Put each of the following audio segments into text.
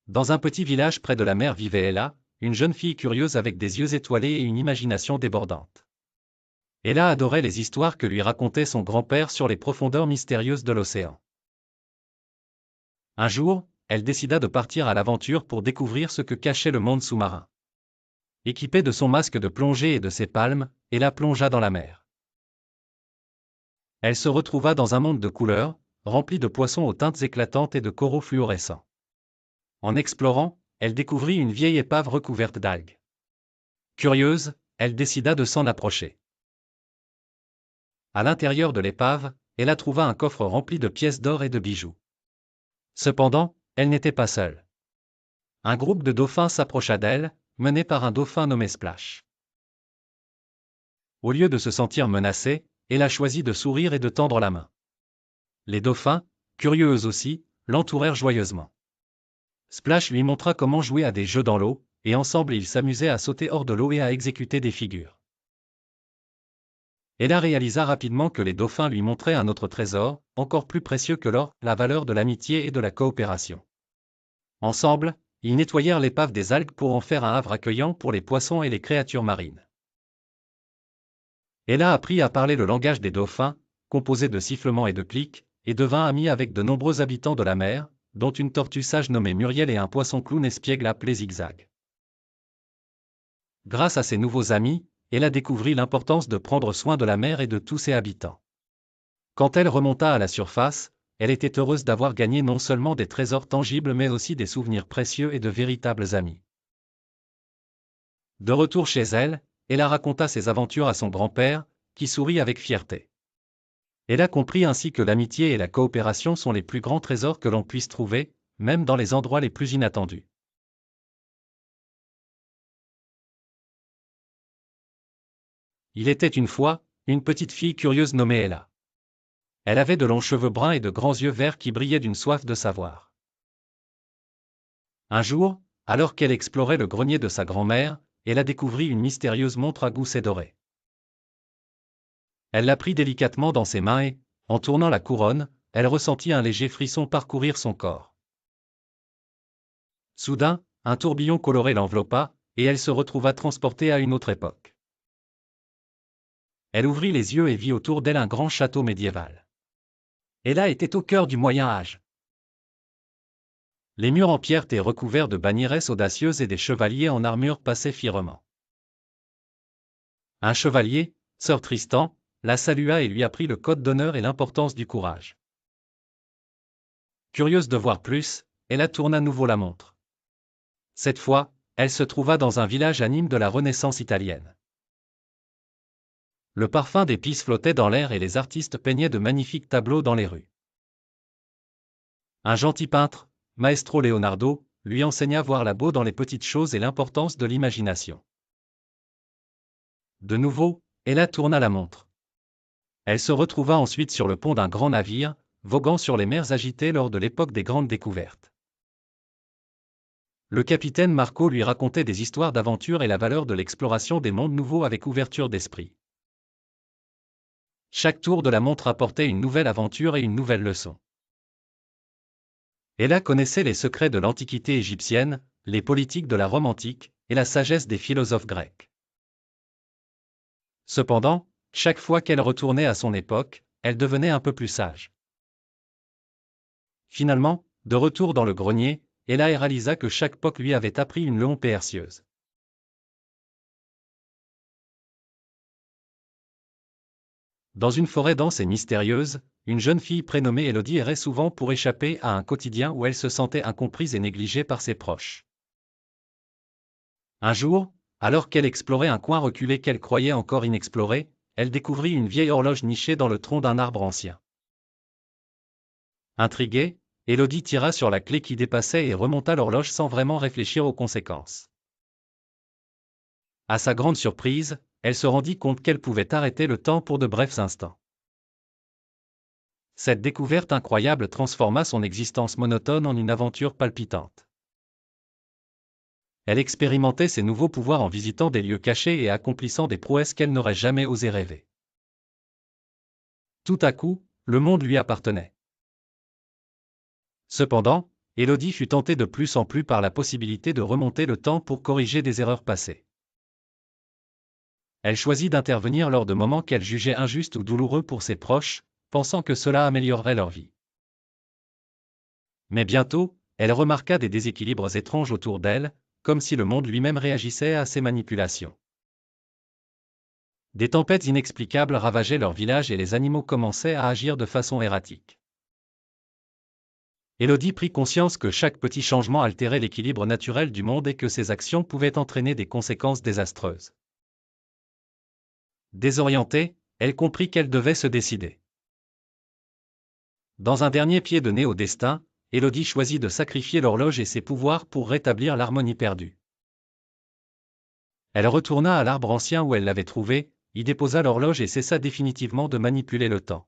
Dans un petit village près de la mer vivait Ella, une jeune fille curieuse avec des yeux étoilés et une imagination débordante. Ella adorait les histoires que lui racontait son grand-père sur les profondeurs mystérieuses de l'océan. Un jour, elle décida de partir à l'aventure pour découvrir ce que cachait le monde sous-marin. Équipée de son masque de plongée et de ses palmes, Ella plongea dans la mer. Elle se retrouva dans un monde de couleurs, rempli de poissons aux teintes éclatantes et de coraux fluorescents. En explorant, elle découvrit une vieille épave recouverte d'algues. Curieuse, elle décida de s'en approcher. À l'intérieur de l'épave, Ella trouva un coffre rempli de pièces d'or et de bijoux. Cependant, elle n'était pas seule. Un groupe de dauphins s'approcha d'elle, mené par un dauphin nommé Splash. Au lieu de se sentir menacée, Ella choisit de sourire et de tendre la main. Les dauphins, curieux eux aussi, l'entourèrent joyeusement. Splash lui montra comment jouer à des jeux dans l'eau, et ensemble ils s'amusaient à sauter hors de l'eau et à exécuter des figures. Ella réalisa rapidement que les dauphins lui montraient un autre trésor, encore plus précieux que l'or, la valeur de l'amitié et de la coopération. Ensemble, ils nettoyèrent l'épave des algues pour en faire un havre accueillant pour les poissons et les créatures marines. Ella apprit à parler le langage des dauphins, composé de sifflements et de clics, et devint amie avec de nombreux habitants de la mer, dont une tortue sage nommée Muriel et un poisson clown espiègle appelé Zigzag. Grâce à ses nouveaux amis, Ella découvrit l'importance de prendre soin de la mer et de tous ses habitants. Quand elle remonta à la surface, elle était heureuse d'avoir gagné non seulement des trésors tangibles mais aussi des souvenirs précieux et de véritables amis. De retour chez elle, Ella raconta ses aventures à son grand-père, qui sourit avec fierté. Ella comprit ainsi que l'amitié et la coopération sont les plus grands trésors que l'on puisse trouver, même dans les endroits les plus inattendus. Il était une fois, une petite fille curieuse nommée Ella. Elle avait de longs cheveux bruns et de grands yeux verts qui brillaient d'une soif de savoir. Un jour, alors qu'elle explorait le grenier de sa grand-mère, Ella découvrit une mystérieuse montre à gousset doré. Elle la prit délicatement dans ses mains et, en tournant la couronne, elle ressentit un léger frisson parcourir son corps. Soudain, un tourbillon coloré l'enveloppa, et elle se retrouva transportée à une autre époque. Elle ouvrit les yeux et vit autour d'elle un grand château médiéval. Ella était au cœur du Moyen Âge. Les murs en pierre étaient recouverts de bannieresses audacieuses et des chevaliers en armure passaient fièrement. Un chevalier, Sir Tristan, la salua et lui apprit le code d'honneur et l'importance du courage. Curieuse de voir plus, Ella tourna à nouveau la montre. Cette fois, elle se trouva dans un village anime de la Renaissance italienne. Le parfum d'épices flottait dans l'air et les artistes peignaient de magnifiques tableaux dans les rues. Un gentil peintre, Maestro Leonardo, lui enseigna à voir la beauté dans les petites choses et l'importance de l'imagination. De nouveau, Ella tourna la montre. Elle se retrouva ensuite sur le pont d'un grand navire, voguant sur les mers agitées lors de l'époque des grandes découvertes. Le capitaine Marco lui racontait des histoires d'aventure et la valeur de l'exploration des mondes nouveaux avec ouverture d'esprit. Chaque tour de la montre apportait une nouvelle aventure et une nouvelle leçon. Ella connaissait les secrets de l'Antiquité égyptienne, les politiques de la Rome antique, et la sagesse des philosophes grecs. Cependant, chaque fois qu'elle retournait à son époque, elle devenait un peu plus sage. Finalement, de retour dans le grenier, Ella réalisa que chaque époque lui avait appris une leçon précieuse. Dans une forêt dense et mystérieuse, une jeune fille prénommée Elodie errait souvent pour échapper à un quotidien où elle se sentait incomprise et négligée par ses proches. Un jour, alors qu'elle explorait un coin reculé qu'elle croyait encore inexploré, elle découvrit une vieille horloge nichée dans le tronc d'un arbre ancien. Intriguée, Elodie tira sur la clé qui dépassait et remonta l'horloge sans vraiment réfléchir aux conséquences. À sa grande surprise, elle se rendit compte qu'elle pouvait arrêter le temps pour de brefs instants. Cette découverte incroyable transforma son existence monotone en une aventure palpitante. Elle expérimentait ses nouveaux pouvoirs en visitant des lieux cachés et accomplissant des prouesses qu'elle n'aurait jamais osé rêver. Tout à coup, le monde lui appartenait. Cependant, Élodie fut tentée de plus en plus par la possibilité de remonter le temps pour corriger des erreurs passées. Elle choisit d'intervenir lors de moments qu'elle jugeait injustes ou douloureux pour ses proches, pensant que cela améliorerait leur vie. Mais bientôt, elle remarqua des déséquilibres étranges autour d'elle, comme si le monde lui-même réagissait à ses manipulations. Des tempêtes inexplicables ravageaient leur village et les animaux commençaient à agir de façon erratique. Élodie prit conscience que chaque petit changement altérait l'équilibre naturel du monde et que ses actions pouvaient entraîner des conséquences désastreuses. Désorientée, elle comprit qu'elle devait se décider. Dans un dernier pied de nez au destin, Élodie choisit de sacrifier l'horloge et ses pouvoirs pour rétablir l'harmonie perdue. Elle retourna à l'arbre ancien où elle l'avait trouvé, y déposa l'horloge et cessa définitivement de manipuler le temps.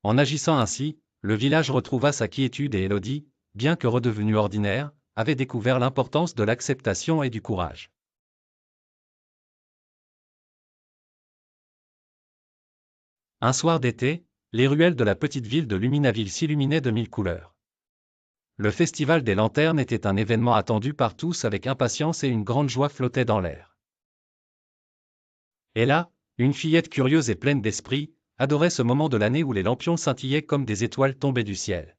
En agissant ainsi, le village retrouva sa quiétude et Élodie, bien que redevenue ordinaire, avait découvert l'importance de l'acceptation et du courage. Un soir d'été, les ruelles de la petite ville de Luminaville s'illuminaient de mille couleurs. Le festival des lanternes était un événement attendu par tous avec impatience et une grande joie flottait dans l'air. Et là, une fillette curieuse et pleine d'esprit, adorait ce moment de l'année où les lampions scintillaient comme des étoiles tombées du ciel.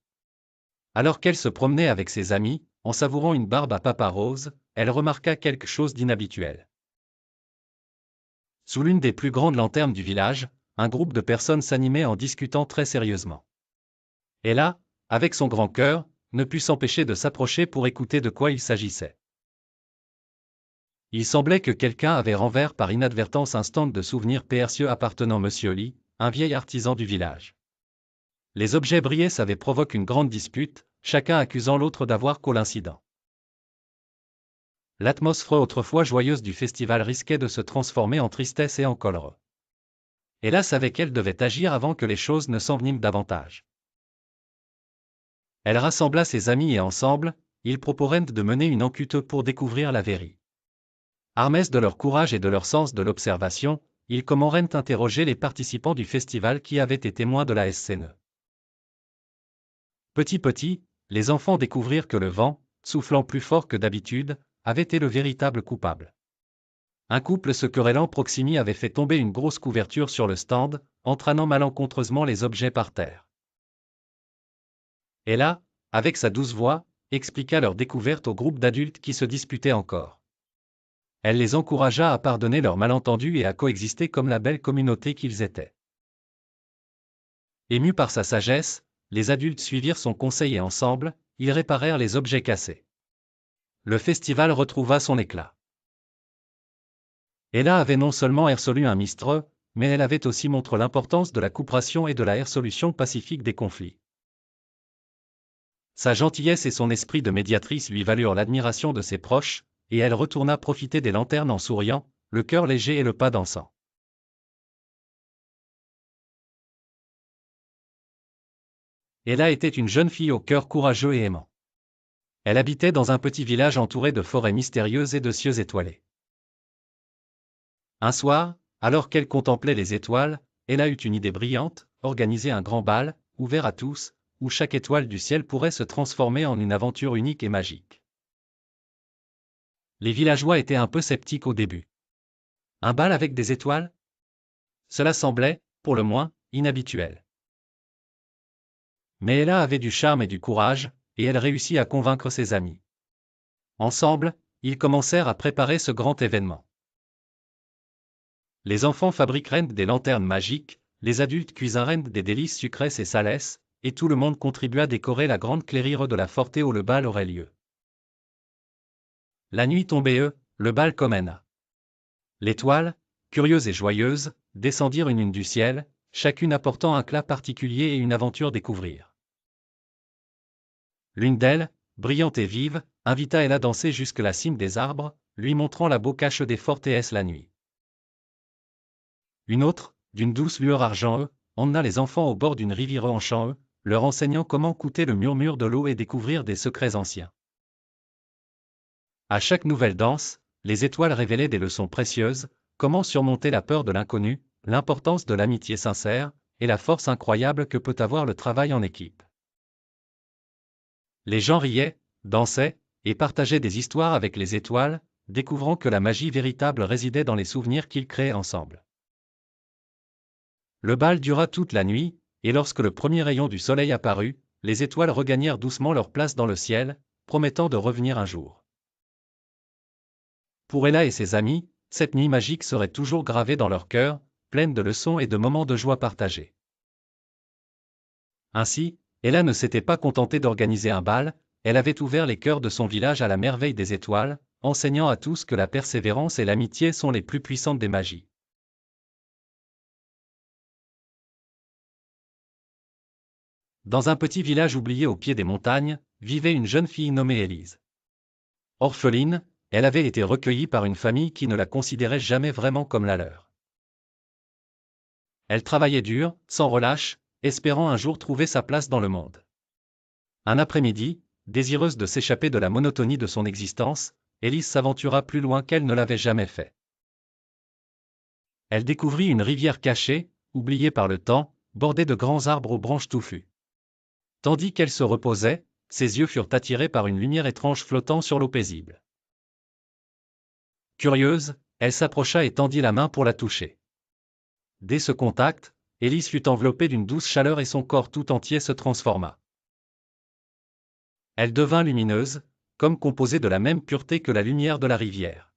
Alors qu'elle se promenait avec ses amis, en savourant une barbe à papa rose, elle remarqua quelque chose d'inhabituel. Sous l'une des plus grandes lanternes du village, un groupe de personnes s'animait en discutant très sérieusement. Et là, avec son grand cœur, ne put s'empêcher de s'approcher pour écouter de quoi il s'agissait. Il semblait que quelqu'un avait renversé par inadvertance un stand de souvenirs précieux appartenant à Monsieur Lee, un vieil artisan du village. Les objets brillés savaient provoquer une grande dispute, chacun accusant l'autre d'avoir causé l'incident. L'atmosphère autrefois joyeuse du festival risquait de se transformer en tristesse et en colère. Hélas, avec elle devait agir avant que les choses ne s'enveniment davantage. Elle rassembla ses amis et ensemble, ils proposèrent de mener une enquête pour découvrir la vérité. Armés de leur courage et de leur sens de l'observation, ils commencèrent à interroger les participants du festival qui avaient été témoins de la scène. Petit, les enfants découvrirent que le vent, soufflant plus fort que d'habitude, avait été le véritable coupable. Un couple se querellant proximi avait fait tomber une grosse couverture sur le stand, entraînant malencontreusement les objets par terre. Et là, avec sa douce voix, expliqua leur découverte au groupe d'adultes qui se disputaient encore. Elle les encouragea à pardonner leurs malentendus et à coexister comme la belle communauté qu'ils étaient. Émus par sa sagesse, les adultes suivirent son conseil et ensemble, ils réparèrent les objets cassés. Le festival retrouva son éclat. Ella avait non seulement résolu un mystère, mais elle avait aussi montré l'importance de la coopération et de la résolution pacifique des conflits. Sa gentillesse et son esprit de médiatrice lui valurent l'admiration de ses proches, et elle retourna profiter des lanternes en souriant, le cœur léger et le pas dansant. Ella était une jeune fille au cœur courageux et aimant. Elle habitait dans un petit village entouré de forêts mystérieuses et de cieux étoilés. Un soir, alors qu'elle contemplait les étoiles, Ella eut une idée brillante, organiser un grand bal, ouvert à tous, où chaque étoile du ciel pourrait se transformer en une aventure unique et magique. Les villageois étaient un peu sceptiques au début. Un bal avec des étoiles? Cela semblait, pour le moins, inhabituel. Mais Ella avait du charme et du courage, et elle réussit à convaincre ses amis. Ensemble, ils commencèrent à préparer ce grand événement. Les enfants fabriquèrent des lanternes magiques, les adultes cuisinrent des délices sucrées et salées, et tout le monde contribua à décorer la grande clairière de la forêt où le bal aurait lieu. La nuit tombait, le bal commença. Les toiles, curieuses et joyeuses, descendirent une du ciel, chacune apportant un éclat particulier et une aventure découvrir. L'une d'elles, brillante et vive, invita Ella à danser jusque la cime des arbres, lui montrant la beau cache des fortesses la nuit. Une autre, d'une douce lueur argent, emmena les enfants au bord d'une rivière en chant, leur enseignant comment écouter le murmure de l'eau et découvrir des secrets anciens. À chaque nouvelle danse, les étoiles révélaient des leçons précieuses, comment surmonter la peur de l'inconnu, l'importance de l'amitié sincère, et la force incroyable que peut avoir le travail en équipe. Les gens riaient, dansaient, et partageaient des histoires avec les étoiles, découvrant que la magie véritable résidait dans les souvenirs qu'ils créaient ensemble. Le bal dura toute la nuit, et lorsque le premier rayon du soleil apparut, les étoiles regagnèrent doucement leur place dans le ciel, promettant de revenir un jour. Pour Ella et ses amis, cette nuit magique serait toujours gravée dans leur cœur, pleine de leçons et de moments de joie partagés. Ainsi, Ella ne s'était pas contentée d'organiser un bal, elle avait ouvert les cœurs de son village à la merveille des étoiles, enseignant à tous que la persévérance et l'amitié sont les plus puissantes des magies. Dans un petit village oublié au pied des montagnes, vivait une jeune fille nommée Élise. Orpheline, elle avait été recueillie par une famille qui ne la considérait jamais vraiment comme la leur. Elle travaillait dur, sans relâche, espérant un jour trouver sa place dans le monde. Un après-midi, désireuse de s'échapper de la monotonie de son existence, Élise s'aventura plus loin qu'elle ne l'avait jamais fait. Elle découvrit une rivière cachée, oubliée par le temps, bordée de grands arbres aux branches touffues. Tandis qu'elle se reposait, ses yeux furent attirés par une lumière étrange flottant sur l'eau paisible. Curieuse, elle s'approcha et tendit la main pour la toucher. Dès ce contact, Élise fut enveloppée d'une douce chaleur et son corps tout entier se transforma. Elle devint lumineuse, comme composée de la même pureté que la lumière de la rivière.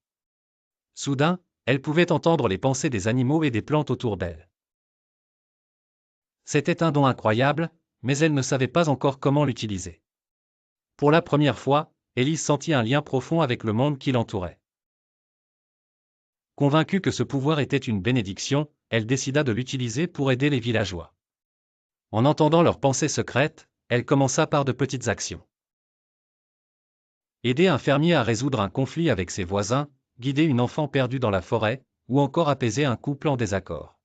Soudain, elle pouvait entendre les pensées des animaux et des plantes autour d'elle. C'était un don incroyable, mais elle ne savait pas encore comment l'utiliser. Pour la première fois, Élise sentit un lien profond avec le monde qui l'entourait. Convaincue que ce pouvoir était une bénédiction, elle décida de l'utiliser pour aider les villageois. En entendant leurs pensées secrètes, elle commença par de petites actions. Aider un fermier à résoudre un conflit avec ses voisins, guider une enfant perdue dans la forêt, ou encore apaiser un couple en désaccord.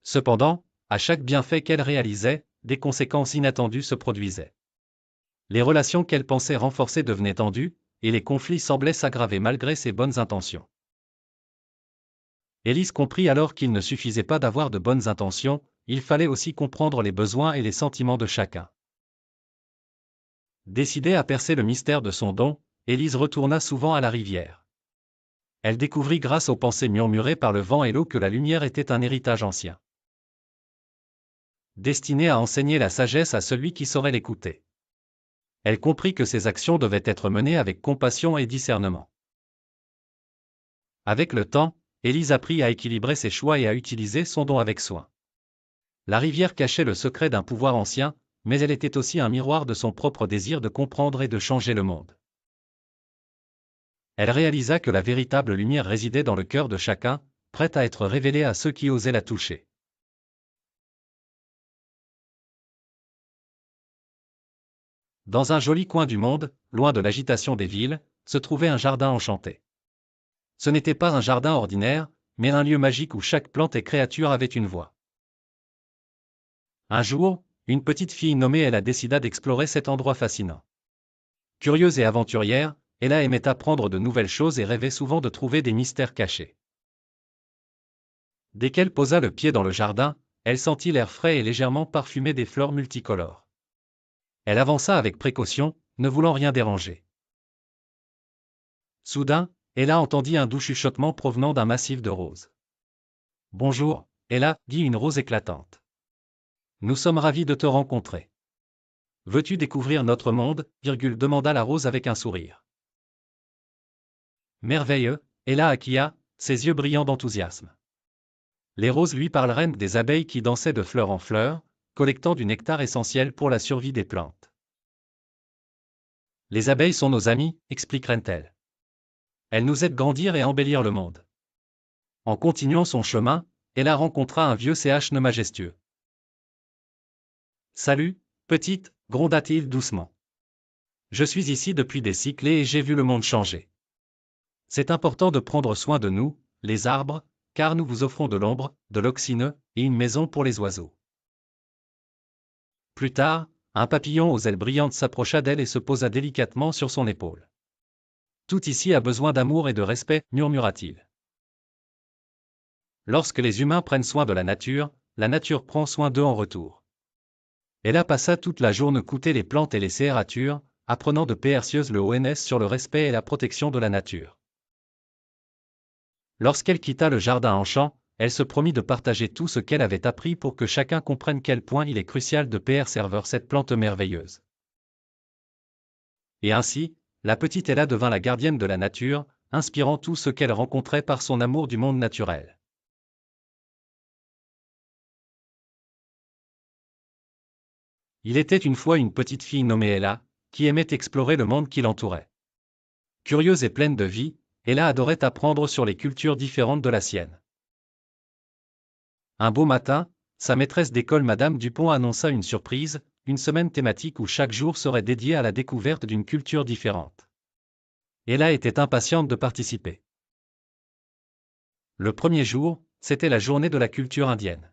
Cependant, à chaque bienfait qu'elle réalisait, des conséquences inattendues se produisaient. Les relations qu'elle pensait renforcer devenaient tendues, et les conflits semblaient s'aggraver malgré ses bonnes intentions. Élise comprit alors qu'il ne suffisait pas d'avoir de bonnes intentions, il fallait aussi comprendre les besoins et les sentiments de chacun. Décidée à percer le mystère de son don, Élise retourna souvent à la rivière. Elle découvrit grâce aux pensées murmurées par le vent et l'eau que la lumière était un héritage ancien, destiné à enseigner la sagesse à celui qui saurait l'écouter. Elle comprit que ses actions devaient être menées avec compassion et discernement. Avec le temps, Élise apprit à équilibrer ses choix et à utiliser son don avec soin. La rivière cachait le secret d'un pouvoir ancien, mais elle était aussi un miroir de son propre désir de comprendre et de changer le monde. Elle réalisa que la véritable lumière résidait dans le cœur de chacun, prête à être révélée à ceux qui osaient la toucher. Dans un joli coin du monde, loin de l'agitation des villes, se trouvait un jardin enchanté. Ce n'était pas un jardin ordinaire, mais un lieu magique où chaque plante et créature avait une voix. Un jour, une petite fille nommée Ella décida d'explorer cet endroit fascinant. Curieuse et aventurière, Ella aimait apprendre de nouvelles choses et rêvait souvent de trouver des mystères cachés. Dès qu'elle posa le pied dans le jardin, elle sentit l'air frais et légèrement parfumé des fleurs multicolores. Elle avança avec précaution, ne voulant rien déranger. Soudain, Ella entendit un doux chuchotement provenant d'un massif de roses. « Bonjour, Ella, dit une rose éclatante. Nous sommes ravis de te rencontrer. Veux-tu découvrir notre monde, demanda la rose avec un sourire. Merveilleux, Ella acquia, ses yeux brillants d'enthousiasme. Les roses lui parlèrent des abeilles qui dansaient de fleur en fleur, collectant du nectar essentiel pour la survie des plantes. Les abeilles sont nos amies, expliqueront-elles. Elles nous aident à grandir et à embellir le monde. En continuant son chemin, Ella rencontra un vieux CHne majestueux. Salut, petite, gronda-t-il doucement. Je suis ici depuis des siècles et j'ai vu le monde changer. C'est important de prendre soin de nous, les arbres, car nous vous offrons de l'ombre, de l'oxygène et une maison pour les oiseaux. Plus tard, un papillon aux ailes brillantes s'approcha d'elle et se posa délicatement sur son épaule. Tout ici a besoin d'amour et de respect, murmura-t-il. Lorsque les humains prennent soin de la nature prend soin d'eux en retour. Ella passa toute la journée écouter les plantes et les créatures, apprenant de précieuses leçons sur le respect et la protection de la nature. Lorsqu'elle quitta le jardin en chant, elle se promit de partager tout ce qu'elle avait appris pour que chacun comprenne quel point il est crucial de préserver cette plante merveilleuse. Et ainsi, la petite Ella devint la gardienne de la nature, inspirant tout ce qu'elle rencontrait par son amour du monde naturel. Il était une fois une petite fille nommée Ella, qui aimait explorer le monde qui l'entourait. Curieuse et pleine de vie, Ella adorait apprendre sur les cultures différentes de la sienne. Un beau matin, sa maîtresse d'école Madame Dupont annonça une surprise, une semaine thématique où chaque jour serait dédié à la découverte d'une culture différente. Ella était impatiente de participer. Le premier jour, c'était la journée de la culture indienne.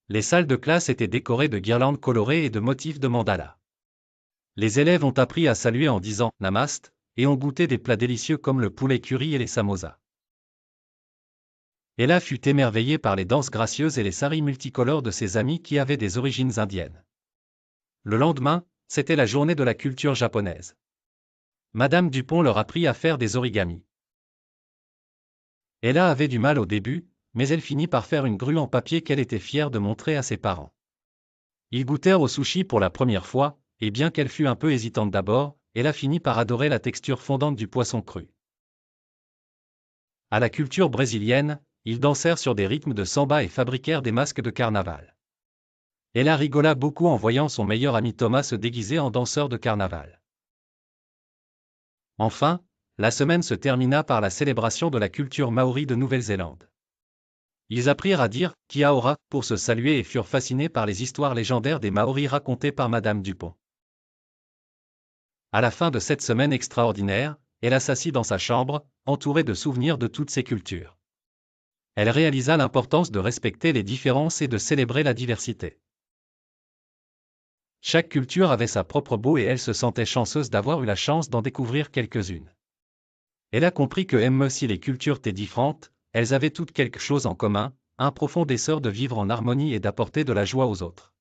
Les salles de classe étaient décorées de guirlandes colorées et de motifs de mandala. Les élèves ont appris à saluer en disant « Namaste » et ont goûté des plats délicieux comme le poulet curry et les samosas. Ella fut émerveillée par les danses gracieuses et les saris multicolores de ses amis qui avaient des origines indiennes. Le lendemain, c'était la journée de la culture japonaise. Madame Dupont leur apprit à faire des origamis. Ella avait du mal au début, mais elle finit par faire une grue en papier qu'elle était fière de montrer à ses parents. Ils goûtèrent au sushi pour la première fois, et bien qu'elle fût un peu hésitante d'abord, Ella finit par adorer la texture fondante du poisson cru. À la culture brésilienne, ils dansèrent sur des rythmes de samba et fabriquèrent des masques de carnaval. Ella rigola beaucoup en voyant son meilleur ami Thomas se déguiser en danseur de carnaval. Enfin, la semaine se termina par la célébration de la culture maori de Nouvelle-Zélande. Ils apprirent à dire « Kia ora » pour se saluer et furent fascinés par les histoires légendaires des Maoris racontées par Madame Dupont. À la fin de cette semaine extraordinaire, Ella s'assit dans sa chambre, entourée de souvenirs de toutes ces cultures. Elle réalisa l'importance de respecter les différences et de célébrer la diversité. Chaque culture avait sa propre beauté et elle se sentait chanceuse d'avoir eu la chance d'en découvrir quelques-unes. Elle a compris que même si les cultures étaient différentes, elles avaient toutes quelque chose en commun, un profond désir de vivre en harmonie et d'apporter de la joie aux autres.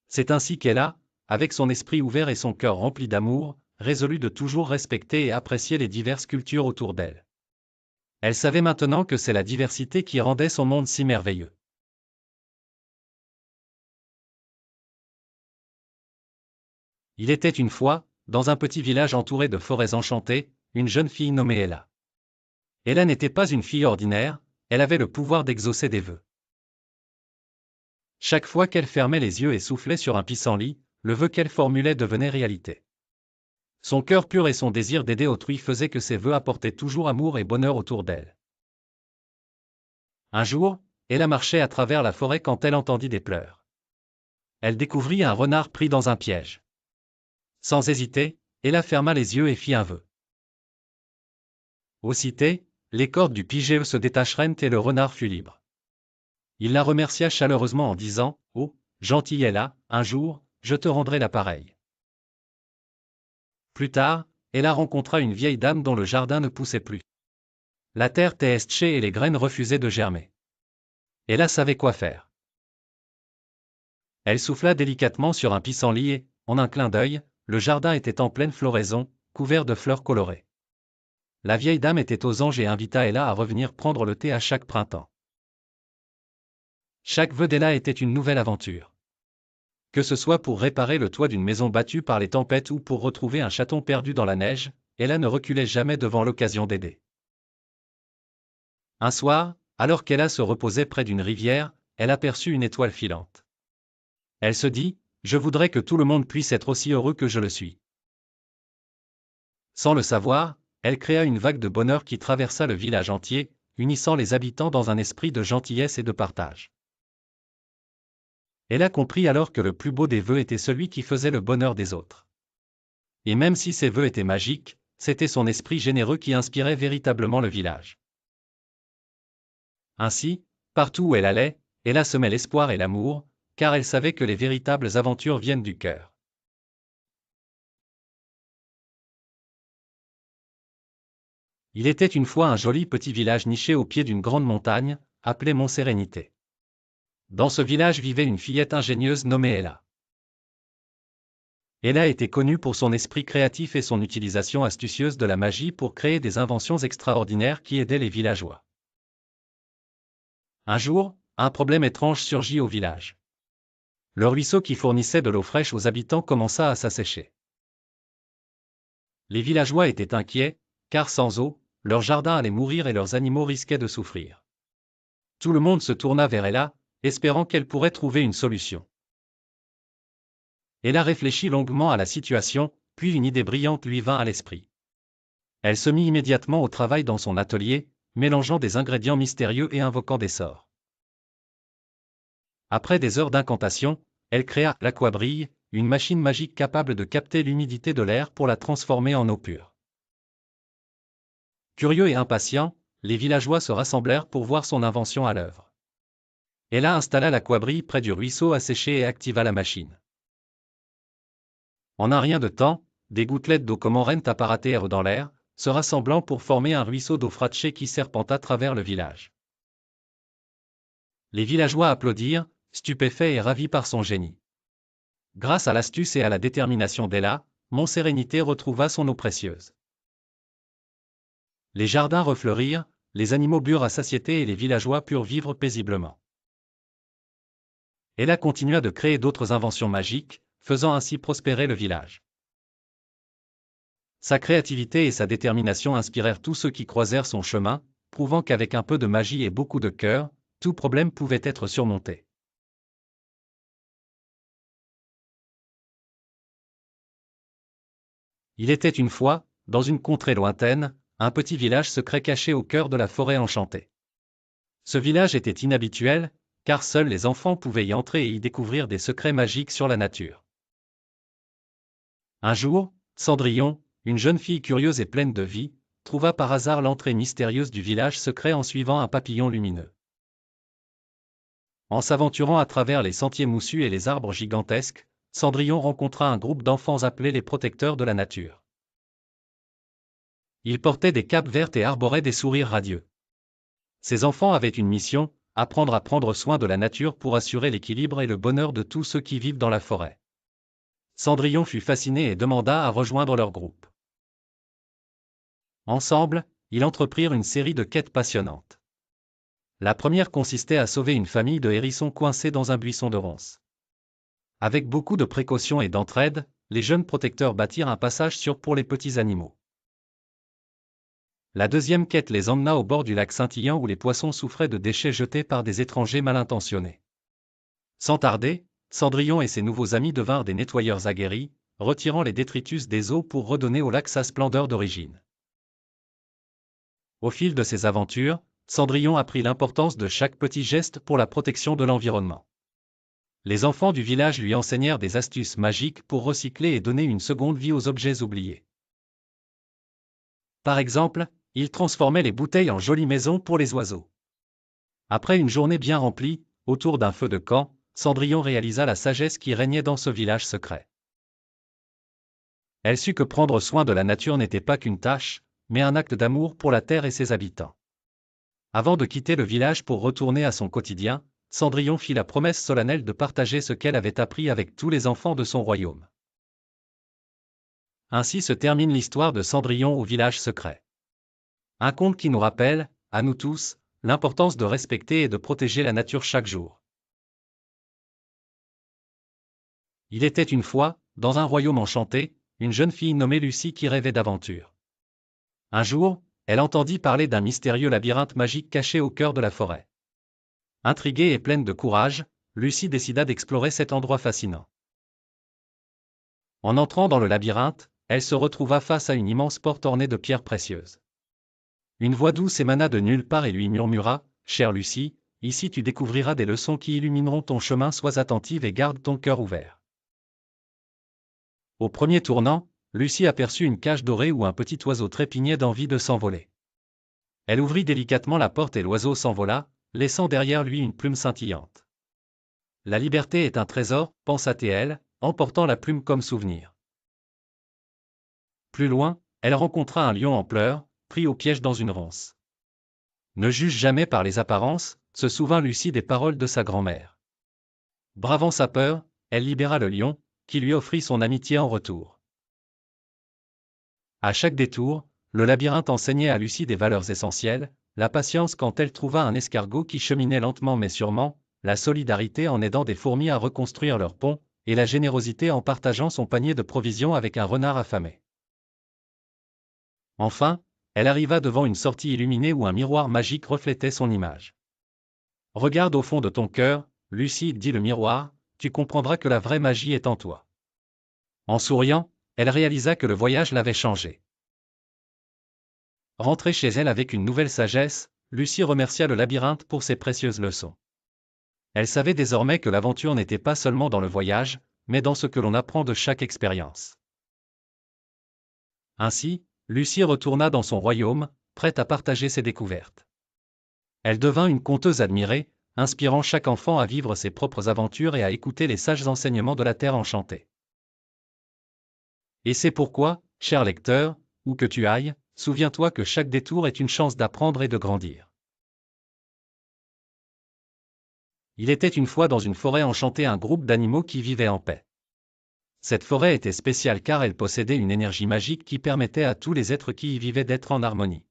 C'est ainsi qu'elle a, avec son esprit ouvert et son cœur rempli d'amour, résolu de toujours respecter et apprécier les diverses cultures autour d'elle. Elle savait maintenant que c'est la diversité qui rendait son monde si merveilleux. Il était une fois, dans un petit village entouré de forêts enchantées, une jeune fille nommée Ella. Ella n'était pas une fille ordinaire, elle avait le pouvoir d'exaucer des vœux. Chaque fois qu'elle fermait les yeux et soufflait sur un pissenlit, le vœu qu'elle formulait devenait réalité. Son cœur pur et son désir d'aider autrui faisaient que ses vœux apportaient toujours amour et bonheur autour d'elle. Un jour, Ella marchait à travers la forêt quand elle entendit des pleurs. Elle découvrit un renard pris dans un piège. Sans hésiter, Ella ferma les yeux et fit un vœu. Aussitôt, les cordes du pigeon se détachèrent et le renard fut libre. Il la remercia chaleureusement en disant « Oh, gentille Ella, un jour, je te rendrai l'appareil. » Plus tard, Ella rencontra une vieille dame dont le jardin ne poussait plus. La terre était séchée et les graines refusaient de germer. Ella savait quoi faire. Elle souffla délicatement sur un pissenlit et, en un clin d'œil, le jardin était en pleine floraison, couvert de fleurs colorées. La vieille dame était aux anges et invita Ella à revenir prendre le thé à chaque printemps. Chaque vœu d'Ella était une nouvelle aventure. Que ce soit pour réparer le toit d'une maison battue par les tempêtes ou pour retrouver un chaton perdu dans la neige, Ella ne reculait jamais devant l'occasion d'aider. Un soir, alors qu'Ella se reposait près d'une rivière, elle aperçut une étoile filante. Elle se dit, « Je voudrais que tout le monde puisse être aussi heureux que je le suis. » Sans le savoir, elle créa une vague de bonheur qui traversa le village entier, unissant les habitants dans un esprit de gentillesse et de partage. Elle a compris alors que le plus beau des vœux était celui qui faisait le bonheur des autres. Et même si ses vœux étaient magiques, c'était son esprit généreux qui inspirait véritablement le village. Ainsi, partout où elle allait, Ella semait l'espoir et l'amour, car elle savait que les véritables aventures viennent du cœur. Il était une fois un joli petit village niché au pied d'une grande montagne, appelé Mont Sérénité. Dans ce village vivait une fillette ingénieuse nommée Ella. Ella était connue pour son esprit créatif et son utilisation astucieuse de la magie pour créer des inventions extraordinaires qui aidaient les villageois. Un jour, un problème étrange surgit au village. Le ruisseau qui fournissait de l'eau fraîche aux habitants commença à s'assécher. Les villageois étaient inquiets, car sans eau, leurs jardins allaient mourir et leurs animaux risquaient de souffrir. Tout le monde se tourna vers Ella, espérant qu'elle pourrait trouver une solution. Ella réfléchit longuement à la situation, puis une idée brillante lui vint à l'esprit. Elle se mit immédiatement au travail dans son atelier, mélangeant des ingrédients mystérieux et invoquant des sorts. Après des heures d'incantation, elle créa l'Aquabrille, une machine magique capable de capter l'humidité de l'air pour la transformer en eau pure. Curieux et impatients, les villageois se rassemblèrent pour voir son invention à l'œuvre. Ella installa l'Aquabrille près du ruisseau asséché et activa la machine. En un rien de temps, des gouttelettes d'eau comorène apparatèrent dans l'air, se rassemblant pour former un ruisseau d'eau fracchée qui serpenta à travers le village. Les villageois applaudirent, stupéfaits et ravis par son génie. Grâce à l'astuce et à la détermination d'Ella, Montsérénité retrouva son eau précieuse. Les jardins refleurirent, les animaux burent à satiété et les villageois purent vivre paisiblement. Ella continua de créer d'autres inventions magiques, faisant ainsi prospérer le village. Sa créativité et sa détermination inspirèrent tous ceux qui croisèrent son chemin, prouvant qu'avec un peu de magie et beaucoup de cœur, tout problème pouvait être surmonté. Il était une fois, dans une contrée lointaine, un petit village secret caché au cœur de la forêt enchantée. Ce village était inhabituel, car seuls les enfants pouvaient y entrer et y découvrir des secrets magiques sur la nature. Un jour, Cendrillon, une jeune fille curieuse et pleine de vie, trouva par hasard l'entrée mystérieuse du village secret en suivant un papillon lumineux. En s'aventurant à travers les sentiers moussus et les arbres gigantesques, Cendrillon rencontra un groupe d'enfants appelés les protecteurs de la nature. Ils portaient des capes vertes et arboraient des sourires radieux. Ces enfants avaient une mission, apprendre à prendre soin de la nature pour assurer l'équilibre et le bonheur de tous ceux qui vivent dans la forêt. Cendrillon fut fasciné et demanda à rejoindre leur groupe. Ensemble, ils entreprirent une série de quêtes passionnantes. La première consistait à sauver une famille de hérissons coincés dans un buisson de ronces. Avec beaucoup de précautions et d'entraide, les jeunes protecteurs bâtirent un passage sûr pour les petits animaux. La deuxième quête les emmena au bord du lac scintillant où les poissons souffraient de déchets jetés par des étrangers mal intentionnés. Sans tarder, Cendrillon et ses nouveaux amis devinrent des nettoyeurs aguerris, retirant les détritus des eaux pour redonner au lac sa splendeur d'origine. Au fil de ses aventures, Cendrillon apprit l'importance de chaque petit geste pour la protection de l'environnement. Les enfants du village lui enseignèrent des astuces magiques pour recycler et donner une seconde vie aux objets oubliés. Par exemple, il transformait les bouteilles en jolies maisons pour les oiseaux. Après une journée bien remplie, autour d'un feu de camp, Cendrillon réalisa la sagesse qui régnait dans ce village secret. Elle sut que prendre soin de la nature n'était pas qu'une tâche, mais un acte d'amour pour la terre et ses habitants. Avant de quitter le village pour retourner à son quotidien, Cendrillon fit la promesse solennelle de partager ce qu'elle avait appris avec tous les enfants de son royaume. Ainsi se termine l'histoire de Cendrillon au village secret. Un conte qui nous rappelle, à nous tous, l'importance de respecter et de protéger la nature chaque jour. Il était une fois, dans un royaume enchanté, une jeune fille nommée Lucie qui rêvait d'aventure. Un jour, elle entendit parler d'un mystérieux labyrinthe magique caché au cœur de la forêt. Intriguée et pleine de courage, Lucie décida d'explorer cet endroit fascinant. En entrant dans le labyrinthe, elle se retrouva face à une immense porte ornée de pierres précieuses. Une voix douce émana de nulle part et lui murmura, « Chère Lucie, ici tu découvriras des leçons qui illumineront ton chemin, sois attentive et garde ton cœur ouvert. » Au premier tournant, Lucie aperçut une cage dorée où un petit oiseau trépignait d'envie de s'envoler. Elle ouvrit délicatement la porte et l'oiseau s'envola, laissant derrière lui une plume scintillante. La liberté est un trésor, pensa-t-elle, emportant la plume comme souvenir. Plus loin, elle rencontra un lion en pleurs, pris au piège dans une ronce. Ne juge jamais par les apparences, se souvint Lucie des paroles de sa grand-mère. Bravant sa peur, elle libéra le lion, qui lui offrit son amitié en retour. À chaque détour, le labyrinthe enseignait à Lucie des valeurs essentielles, la patience quand elle trouva un escargot qui cheminait lentement mais sûrement, la solidarité en aidant des fourmis à reconstruire leur pont, et la générosité en partageant son panier de provisions avec un renard affamé. Enfin, elle arriva devant une sortie illuminée où un miroir magique reflétait son image. « Regarde au fond de ton cœur, Lucie, dit le miroir, tu comprendras que la vraie magie est en toi. » En souriant, elle réalisa que le voyage l'avait changée. Rentrée chez elle avec une nouvelle sagesse, Lucie remercia le labyrinthe pour ses précieuses leçons. Elle savait désormais que l'aventure n'était pas seulement dans le voyage, mais dans ce que l'on apprend de chaque expérience. Ainsi, Lucie retourna dans son royaume, prête à partager ses découvertes. Elle devint une conteuse admirée, inspirant chaque enfant à vivre ses propres aventures et à écouter les sages enseignements de la Terre enchantée. Et c'est pourquoi, cher lecteur, où que tu ailles, souviens-toi que chaque détour est une chance d'apprendre et de grandir. Il était une fois dans une forêt enchantée un groupe d'animaux qui vivaient en paix. Cette forêt était spéciale car elle possédait une énergie magique qui permettait à tous les êtres qui y vivaient d'être en harmonie.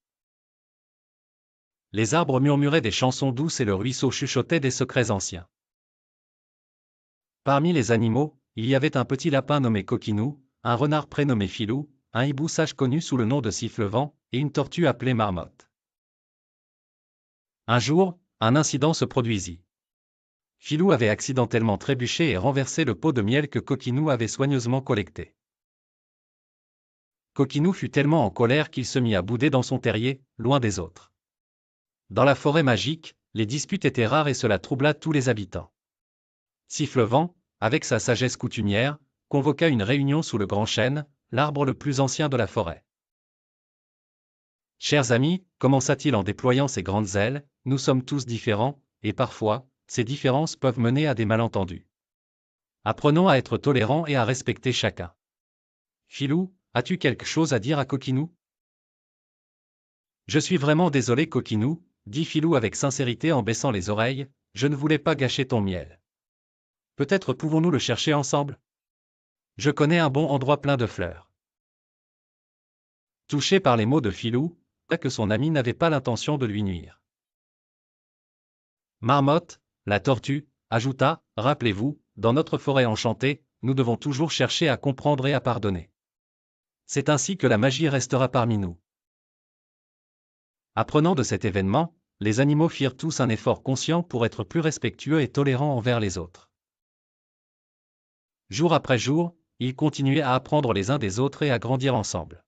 Les arbres murmuraient des chansons douces et le ruisseau chuchotait des secrets anciens. Parmi les animaux, il y avait un petit lapin nommé Coquinou, un renard prénommé Filou, un hibou sage connu sous le nom de Sifflevent, et une tortue appelée Marmotte. Un jour, un incident se produisit. Filou avait accidentellement trébuché et renversé le pot de miel que Coquinou avait soigneusement collecté. Coquinou fut tellement en colère qu'il se mit à bouder dans son terrier, loin des autres. Dans la forêt magique, les disputes étaient rares et cela troubla tous les habitants. Sifflevent, avec sa sagesse coutumière, convoqua une réunion sous le grand chêne, l'arbre le plus ancien de la forêt. « Chers amis, commença-t-il en déployant ses grandes ailes, nous sommes tous différents, et parfois, ces différences peuvent mener à des malentendus. Apprenons à être tolérants et à respecter chacun. Filou, as-tu quelque chose à dire à Coquinou ? » Je suis vraiment désolé Coquinou, dit Filou avec sincérité en baissant les oreilles, je ne voulais pas gâcher ton miel. Peut-être pouvons-nous le chercher ensemble ? Je connais un bon endroit plein de fleurs. Touché par les mots de Filou, que son ami n'avait pas l'intention de lui nuire. Marmotte, la tortue, ajouta, rappelez-vous, dans notre forêt enchantée, nous devons toujours chercher à comprendre et à pardonner. C'est ainsi que la magie restera parmi nous. Apprenant de cet événement, les animaux firent tous un effort conscient pour être plus respectueux et tolérants envers les autres. Jour après jour, ils continuaient à apprendre les uns des autres et à grandir ensemble.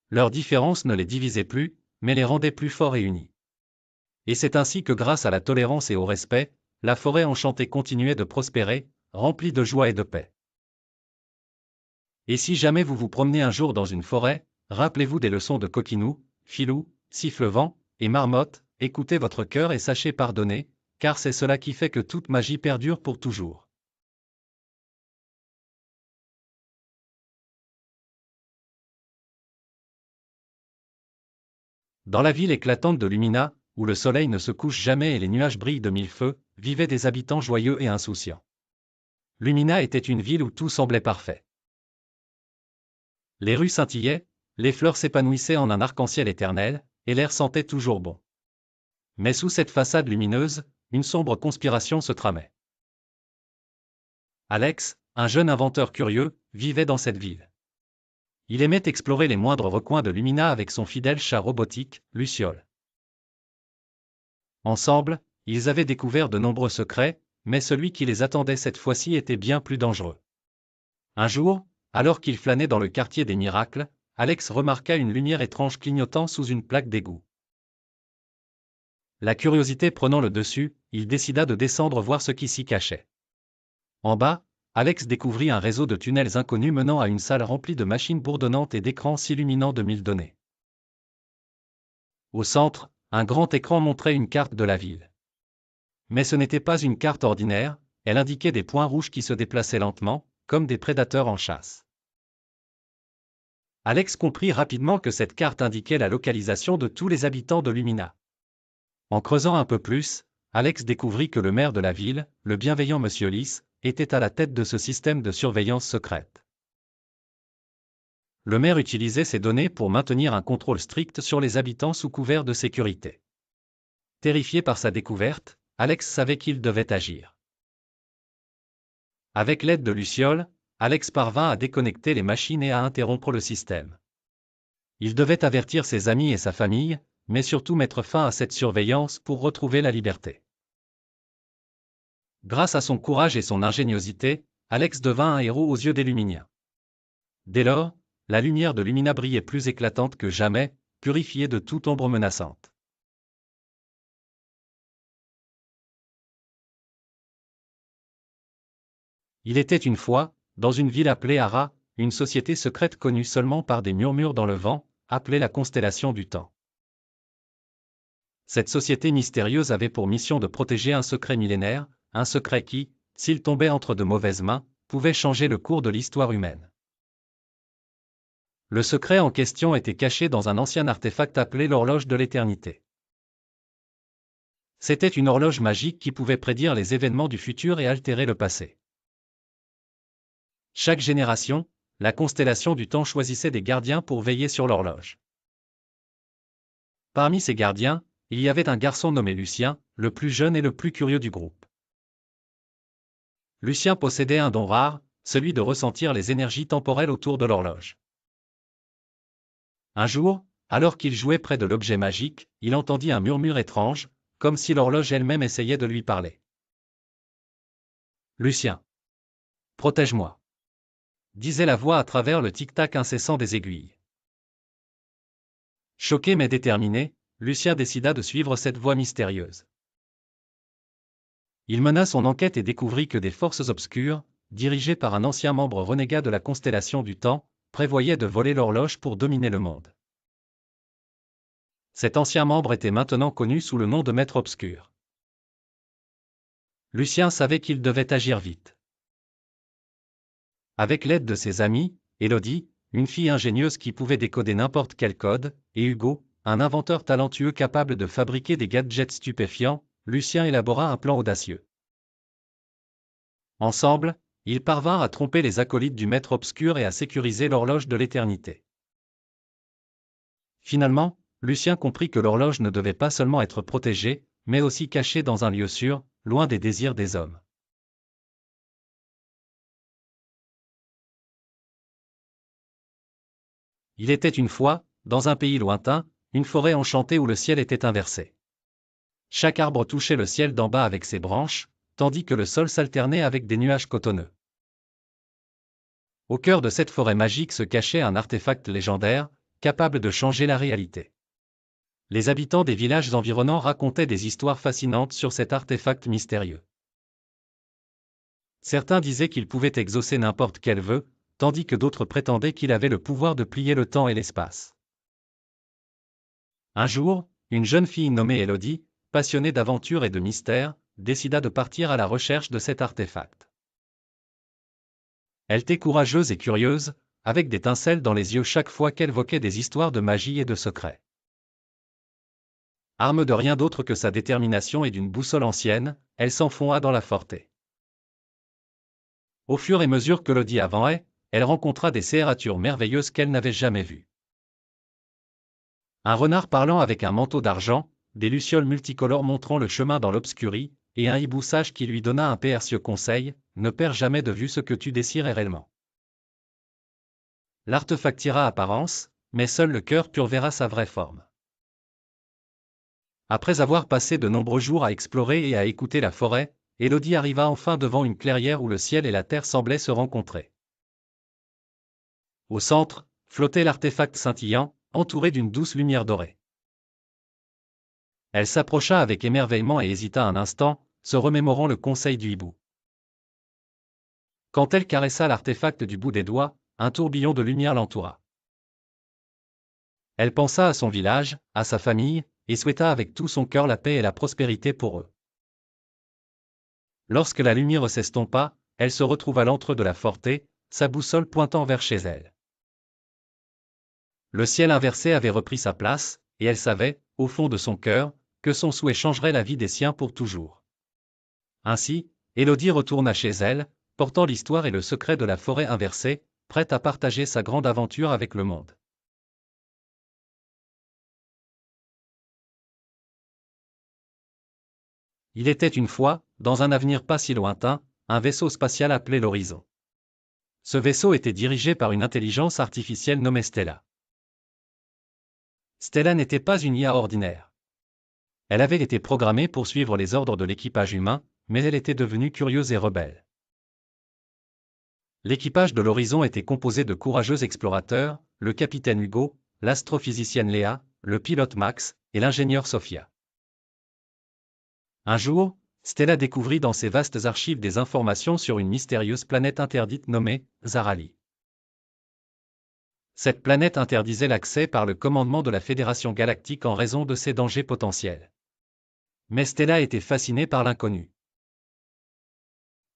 Leurs différences ne les divisaient plus, mais les rendaient plus forts et unis. Et c'est ainsi que grâce à la tolérance et au respect, la forêt enchantée continuait de prospérer, remplie de joie et de paix. Et si jamais vous vous promenez un jour dans une forêt, rappelez-vous des leçons de Coquinou, Filou, Sifflevent et Marmotte, écoutez votre cœur et sachez pardonner, car c'est cela qui fait que toute magie perdure pour toujours. Dans la ville éclatante de Lumina, où le soleil ne se couche jamais et les nuages brillent de mille feux, vivaient des habitants joyeux et insouciants. Lumina était une ville où tout semblait parfait. Les rues scintillaient, les fleurs s'épanouissaient en un arc-en-ciel éternel, et l'air sentait toujours bon. Mais sous cette façade lumineuse, une sombre conspiration se tramait. Alex, un jeune inventeur curieux, vivait dans cette ville. Il aimait explorer les moindres recoins de Lumina avec son fidèle chat robotique, Luciole. Ensemble, ils avaient découvert de nombreux secrets, mais celui qui les attendait cette fois-ci était bien plus dangereux. Un jour, alors qu'il flânait dans le quartier des miracles, Alex remarqua une lumière étrange clignotant sous une plaque d'égout. La curiosité prenant le dessus, il décida de descendre voir ce qui s'y cachait. En bas, Alex découvrit un réseau de tunnels inconnus menant à une salle remplie de machines bourdonnantes et d'écrans s'illuminant de 1000 données. Au centre, un grand écran montrait une carte de la ville. Mais ce n'était pas une carte ordinaire, elle indiquait des points rouges qui se déplaçaient lentement, comme des prédateurs en chasse. Alex comprit rapidement que cette carte indiquait la localisation de tous les habitants de Lumina. En creusant un peu plus, Alex découvrit que le maire de la ville, le bienveillant Monsieur Lys, était à la tête de ce système de surveillance secrète. Le maire utilisait ces données pour maintenir un contrôle strict sur les habitants sous couvert de sécurité. Terrifié par sa découverte, Alex savait qu'il devait agir. Avec l'aide de Luciole, Alex parvint à déconnecter les machines et à interrompre le système. Il devait avertir ses amis et sa famille, mais surtout mettre fin à cette surveillance pour retrouver la liberté. Grâce à son courage et son ingéniosité, Alex devint un héros aux yeux des Luminiens. Dès lors, la lumière de Lumina brillait plus éclatante que jamais, purifiée de toute ombre menaçante. Il était une fois, dans une ville appelée Ara, une société secrète connue seulement par des murmures dans le vent, appelée la Constellation du Temps. Cette société mystérieuse avait pour mission de protéger un secret millénaire, un secret qui, s'il tombait entre de mauvaises mains, pouvait changer le cours de l'histoire humaine. Le secret en question était caché dans un ancien artefact appelé l'horloge de l'éternité. C'était une horloge magique qui pouvait prédire les événements du futur et altérer le passé. Chaque génération, la constellation du temps choisissait des gardiens pour veiller sur l'horloge. Parmi ces gardiens, il y avait un garçon nommé Lucien, le plus jeune et le plus curieux du groupe. Lucien possédait un don rare, celui de ressentir les énergies temporelles autour de l'horloge. Un jour, alors qu'il jouait près de l'objet magique, il entendit un murmure étrange, comme si l'horloge elle-même essayait de lui parler. « Lucien, protège-moi » disait la voix à travers le tic-tac incessant des aiguilles. Choqué mais déterminé, Lucien décida de suivre cette voix mystérieuse. Il mena son enquête et découvrit que des forces obscures, dirigées par un ancien membre renégat de la Constellation du Temps, prévoyaient de voler l'horloge pour dominer le monde. Cet ancien membre était maintenant connu sous le nom de Maître Obscur. Lucien savait qu'il devait agir vite. Avec l'aide de ses amis, Élodie, une fille ingénieuse qui pouvait décoder n'importe quel code, et Hugo, un inventeur talentueux capable de fabriquer des gadgets stupéfiants, Lucien élabora un plan audacieux. Ensemble, ils parvinrent à tromper les acolytes du Maître Obscur et à sécuriser l'horloge de l'éternité. Finalement, Lucien comprit que l'horloge ne devait pas seulement être protégée, mais aussi cachée dans un lieu sûr, loin des désirs des hommes. Il était une fois, dans un pays lointain, une forêt enchantée où le ciel était inversé. Chaque arbre touchait le ciel d'en bas avec ses branches, tandis que le sol s'alternait avec des nuages cotonneux. Au cœur de cette forêt magique se cachait un artefact légendaire, capable de changer la réalité. Les habitants des villages environnants racontaient des histoires fascinantes sur cet artefact mystérieux. Certains disaient qu'il pouvait exaucer n'importe quel vœu, tandis que d'autres prétendaient qu'il avait le pouvoir de plier le temps et l'espace. Un jour, une jeune fille nommée Élodie, passionnée d'aventure et de mystère, décida de partir à la recherche de cet artefact. Elle était courageuse et curieuse, avec des étincelles dans les yeux chaque fois qu'elle évoquait des histoires de magie et de secrets. Arme de rien d'autre que sa détermination et d'une boussole ancienne, elle s'enfonça dans la forêt. Au fur et à mesure que Élodie avançait, elle rencontra des créatures merveilleuses qu'elle n'avait jamais vues. Un renard parlant avec un manteau d'argent, des lucioles multicolores montrant le chemin dans l'obscurie, et un hibou sage qui lui donna un précieux conseil, ne perds jamais de vue ce que tu désires réellement. L'artefact tira apparence, mais seul le cœur pur verra sa vraie forme. Après avoir passé de nombreux jours à explorer et à écouter la forêt, Élodie arriva enfin devant une clairière où le ciel et la terre semblaient se rencontrer. Au centre, flottait l'artefact scintillant, entouré d'une douce lumière dorée. Elle s'approcha avec émerveillement et hésita un instant, se remémorant le conseil du hibou. Quand elle caressa l'artefact du bout des doigts, un tourbillon de lumière l'entoura. Elle pensa à son village, à sa famille, et souhaita avec tout son cœur la paix et la prospérité pour eux. Lorsque la lumière s'estompa, elle se retrouva à l'entrée de la forêt, sa boussole pointant vers chez elle. Le ciel inversé avait repris sa place, et elle savait, au fond de son cœur, que son souhait changerait la vie des siens pour toujours. Ainsi, Élodie retourna chez elle, portant l'histoire et le secret de la forêt inversée, prête à partager sa grande aventure avec le monde. Il était une fois, dans un avenir pas si lointain, un vaisseau spatial appelé l'Horizon. Ce vaisseau était dirigé par une intelligence artificielle nommée Stella. Stella n'était pas une IA ordinaire. Elle avait été programmée pour suivre les ordres de l'équipage humain, mais elle était devenue curieuse et rebelle. L'équipage de l'Horizon était composé de courageux explorateurs, le capitaine Hugo, l'astrophysicienne Léa, le pilote Max, et l'ingénieur Sophia. Un jour, Stella découvrit dans ses vastes archives des informations sur une mystérieuse planète interdite nommée Zarali. Cette planète interdisait l'accès par le commandement de la Fédération Galactique en raison de ses dangers potentiels. Mais Stella était fascinée par l'inconnu.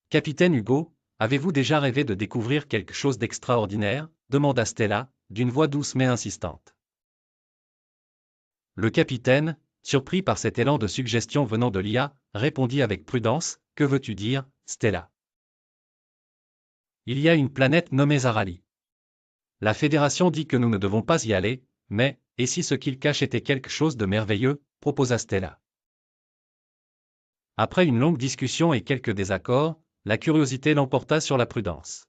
Capitaine Hugo, avez-vous déjà rêvé de découvrir quelque chose d'extraordinaire ? Demanda Stella, d'une voix douce mais insistante. Le capitaine, surpris par cet élan de suggestion venant de l'IA, répondit avec prudence, « Que veux-tu dire, Stella ? Il y a une planète nommée Zarali. La Fédération dit que nous ne devons pas y aller, mais, et si ce qu'il cache était quelque chose de merveilleux ?» proposa Stella. Après une longue discussion et quelques désaccords, la curiosité l'emporta sur la prudence.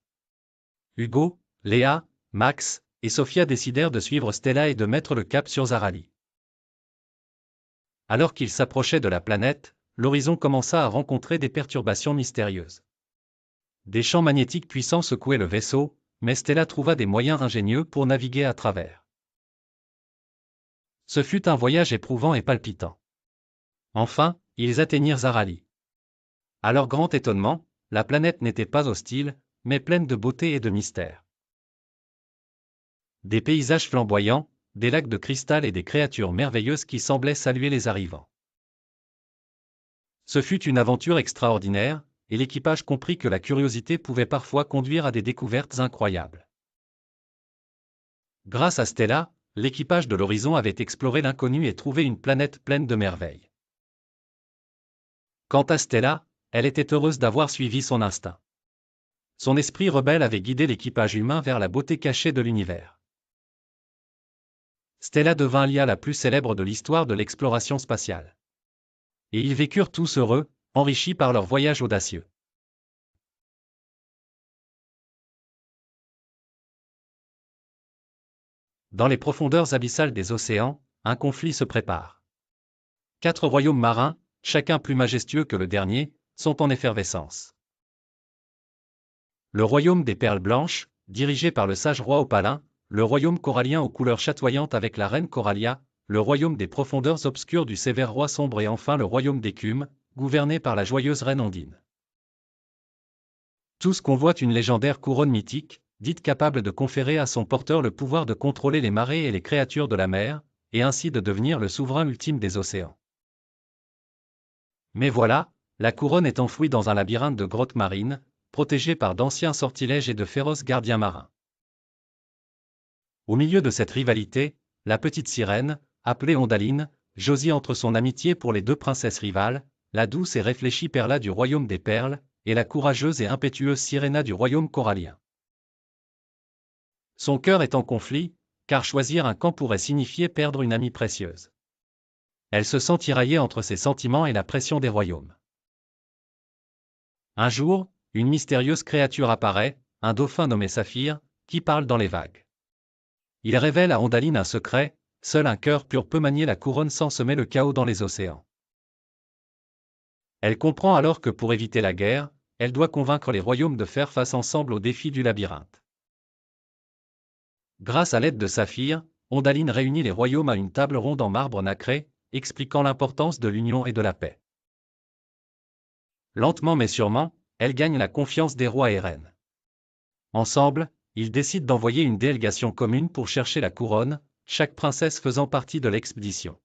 Hugo, Léa, Max et Sophia décidèrent de suivre Stella et de mettre le cap sur Zarali. Alors qu'ils s'approchaient de la planète, l'horizon commença à rencontrer des perturbations mystérieuses. Des champs magnétiques puissants secouaient le vaisseau, mais Stella trouva des moyens ingénieux pour naviguer à travers. Ce fut un voyage éprouvant et palpitant. Enfin, ils atteignirent Zarali. À leur grand étonnement, la planète n'était pas hostile, mais pleine de beauté et de mystère. Des paysages flamboyants, des lacs de cristal et des créatures merveilleuses qui semblaient saluer les arrivants. Ce fut une aventure extraordinaire, et l'équipage comprit que la curiosité pouvait parfois conduire à des découvertes incroyables. Grâce à Stella, l'équipage de l'Horizon avait exploré l'inconnu et trouvé une planète pleine de merveilles. Quant à Stella, elle était heureuse d'avoir suivi son instinct. Son esprit rebelle avait guidé l'équipage humain vers la beauté cachée de l'univers. Stella devint l'IA la plus célèbre de l'histoire de l'exploration spatiale. Et ils vécurent tous heureux, enrichis par leur voyage audacieux. Dans les profondeurs abyssales des océans, un conflit se prépare. 4 royaumes marins, chacun plus majestueux que le dernier, sont en effervescence. Le royaume des perles blanches, dirigé par le sage roi Opalin, le royaume corallien aux couleurs chatoyantes avec la reine Corallia, le royaume des profondeurs obscures du sévère roi sombre et enfin le royaume d'écume, gouverné par la joyeuse reine Ondine. Tous convoitent une légendaire couronne mythique, dite capable de conférer à son porteur le pouvoir de contrôler les marées et les créatures de la mer, et ainsi de devenir le souverain ultime des océans. Mais voilà, la couronne est enfouie dans un labyrinthe de grottes marines, protégée par d'anciens sortilèges et de féroces gardiens marins. Au milieu de cette rivalité, la petite sirène, appelée Ondaline, josie entre son amitié pour les 2 princesses rivales, la douce et réfléchie Perla du royaume des perles, et la courageuse et impétueuse Sirena du royaume corallien. Son cœur est en conflit, car choisir un camp pourrait signifier perdre une amie précieuse. Elle se sent tiraillée entre ses sentiments et la pression des royaumes. Un jour, une mystérieuse créature apparaît, un dauphin nommé Saphir, qui parle dans les vagues. Il révèle à Ondaline un secret, seul un cœur pur peut manier la couronne sans semer le chaos dans les océans. Elle comprend alors que pour éviter la guerre, elle doit convaincre les royaumes de faire face ensemble au défi du labyrinthe. Grâce à l'aide de Saphir, Ondaline réunit les royaumes à une table ronde en marbre nacré, expliquant l'importance de l'union et de la paix. Lentement mais sûrement, elle gagne la confiance des rois et reines. Ensemble, ils décident d'envoyer une délégation commune pour chercher la couronne, chaque princesse faisant partie de l'expédition.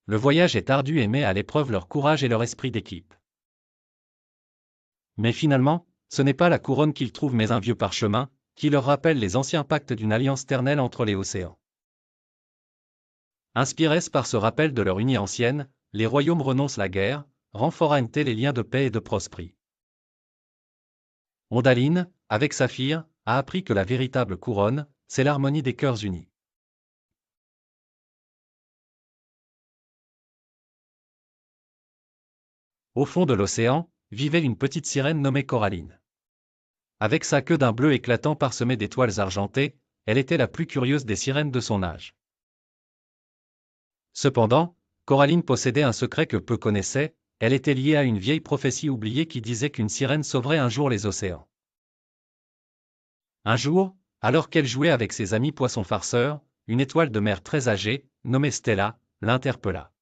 Le voyage est ardu et met à l'épreuve leur courage et leur esprit d'équipe. Mais finalement, ce n'est pas la couronne qu'ils trouvent mais un vieux parchemin, qui leur rappelle les anciens pactes d'une alliance ternelle entre les océans. Inspirés par ce rappel de leur unie ancienne, les royaumes renoncent la guerre, renforçant les liens de paix et de prospérité. Ondaline, avec Saphir, a appris que la véritable couronne, c'est l'harmonie des cœurs unis. Au fond de l'océan, vivait une petite sirène nommée Coraline. Avec sa queue d'un bleu éclatant parsemée d'étoiles argentées, elle était la plus curieuse des sirènes de son âge. Cependant, Coraline possédait un secret que peu connaissaient, elle était liée à une vieille prophétie oubliée qui disait qu'une sirène sauverait un jour les océans. Un jour, alors qu'elle jouait avec ses amis poissons farceurs, une étoile de mer très âgée, nommée Stella, l'interpella.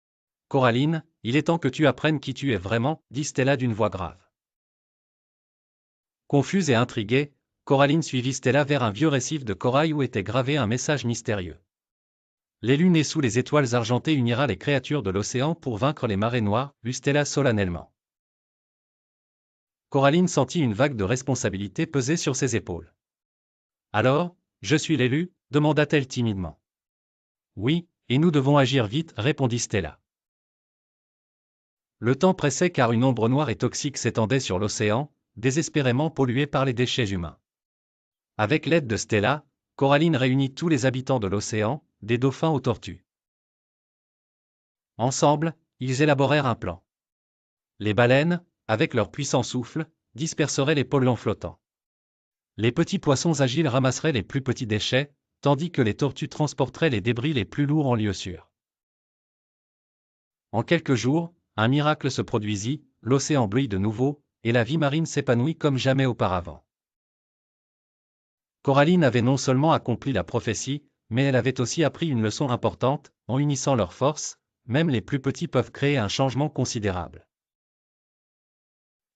« Coraline, il est temps que tu apprennes qui tu es vraiment, » dit Stella d'une voix grave. Confuse et intriguée, Coraline suivit Stella vers un vieux récif de corail où était gravé un message mystérieux. L'élu né sous les étoiles argentées unira les créatures de l'océan pour vaincre les marées noires, lut Stella solennellement. Coraline sentit une vague de responsabilité peser sur ses épaules. Alors, je suis l'élu, demanda-t-elle timidement. Oui, et nous devons agir vite, répondit Stella. Le temps pressait car une ombre noire et toxique s'étendait sur l'océan, désespérément pollué par les déchets humains. Avec l'aide de Stella, Coraline réunit tous les habitants de l'océan, des dauphins aux tortues. Ensemble, ils élaborèrent un plan. Les baleines, avec leur puissant souffle, disperseraient les polluants flottants. Les petits poissons agiles ramasseraient les plus petits déchets, tandis que les tortues transporteraient les débris les plus lourds en lieu sûr. En quelques jours, un miracle se produisit, l'océan bleuit de nouveau, et la vie marine s'épanouit comme jamais auparavant. Coraline avait non seulement accompli la prophétie, mais elle avait aussi appris une leçon importante, en unissant leurs forces, même les plus petits peuvent créer un changement considérable.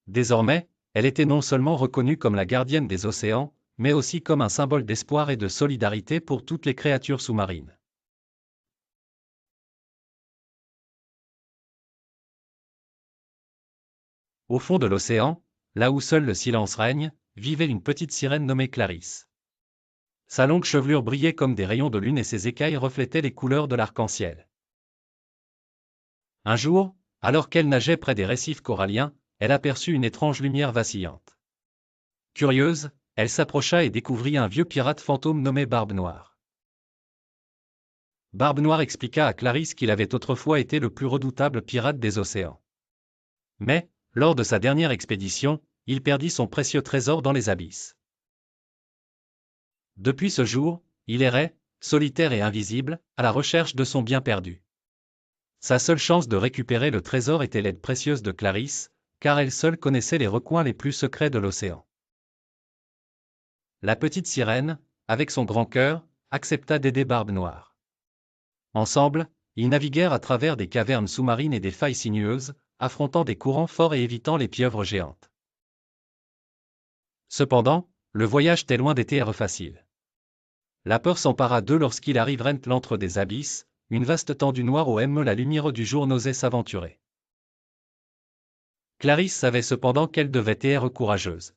Désormais, elle était non seulement reconnue comme la gardienne des océans, mais aussi comme un symbole d'espoir et de solidarité pour toutes les créatures sous-marines. Au fond de l'océan, là où seul le silence règne, vivait une petite sirène nommée Clarisse. Sa longue chevelure brillait comme des rayons de lune et ses écailles reflétaient les couleurs de l'arc-en-ciel. Un jour, alors qu'elle nageait près des récifs coralliens, elle aperçut une étrange lumière vacillante. Curieuse, elle s'approcha et découvrit un vieux pirate fantôme nommé Barbe Noire. Barbe Noire expliqua à Clarisse qu'il avait autrefois été le plus redoutable pirate des océans. Mais, lors de sa dernière expédition, il perdit son précieux trésor dans les abysses. Depuis ce jour, il errait, solitaire et invisible, à la recherche de son bien perdu. Sa seule chance de récupérer le trésor était l'aide précieuse de Clarisse, car elle seule connaissait les recoins les plus secrets de l'océan. La petite sirène, avec son grand cœur, accepta d'aider Barbe Noire. Ensemble, ils naviguèrent à travers des cavernes sous-marines et des failles sinueuses, affrontant des courants forts et évitant les pieuvres géantes. Cependant, le voyage était loin d'être facile. La peur s'empara d'eux lorsqu'ils arrivèrent l'antre des abysses, une vaste tendue noire où même la lumière du jour n'osait s'aventurer. Clarisse savait cependant qu'elle devait être courageuse.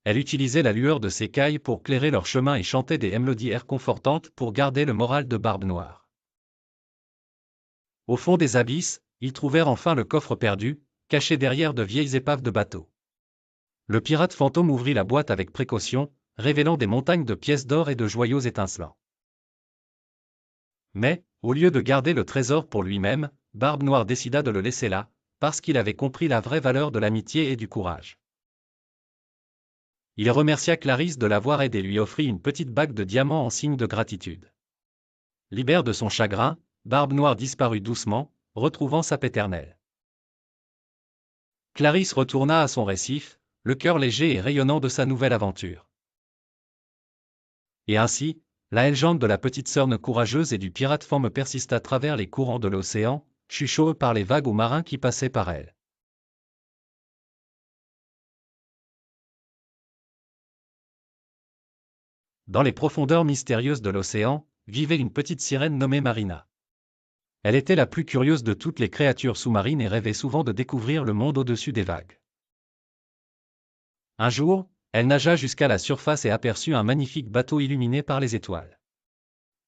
Elle utilisait la lueur de ses cailles pour clairer leur chemin et chantait des mélodies réconfortantes pour garder le moral de Barbe Noire. Au fond des abysses, ils trouvèrent enfin le coffre perdu, caché derrière de vieilles épaves de bateaux. Le pirate fantôme ouvrit la boîte avec précaution, révélant des montagnes de pièces d'or et de joyaux étincelants. Mais, au lieu de garder le trésor pour lui-même, Barbe Noire décida de le laisser là, parce qu'il avait compris la vraie valeur de l'amitié et du courage. Il remercia Clarisse de l'avoir aidé et lui offrit une petite bague de diamants en signe de gratitude. Libère de son chagrin, Barbe Noire disparut doucement, retrouvant sa péternelle. Clarisse retourna à son récif, le cœur léger et rayonnant de sa nouvelle aventure. Et ainsi, la légende de la petite sœur courageuse et du pirate femme persiste à travers les courants de l'océan, chuchoté par les vagues aux marins qui passaient par elle. Dans les profondeurs mystérieuses de l'océan, vivait une petite sirène nommée Marina. Elle était la plus curieuse de toutes les créatures sous-marines et rêvait souvent de découvrir le monde au-dessus des vagues. Un jour, elle nagea jusqu'à la surface et aperçut un magnifique bateau illuminé par les étoiles.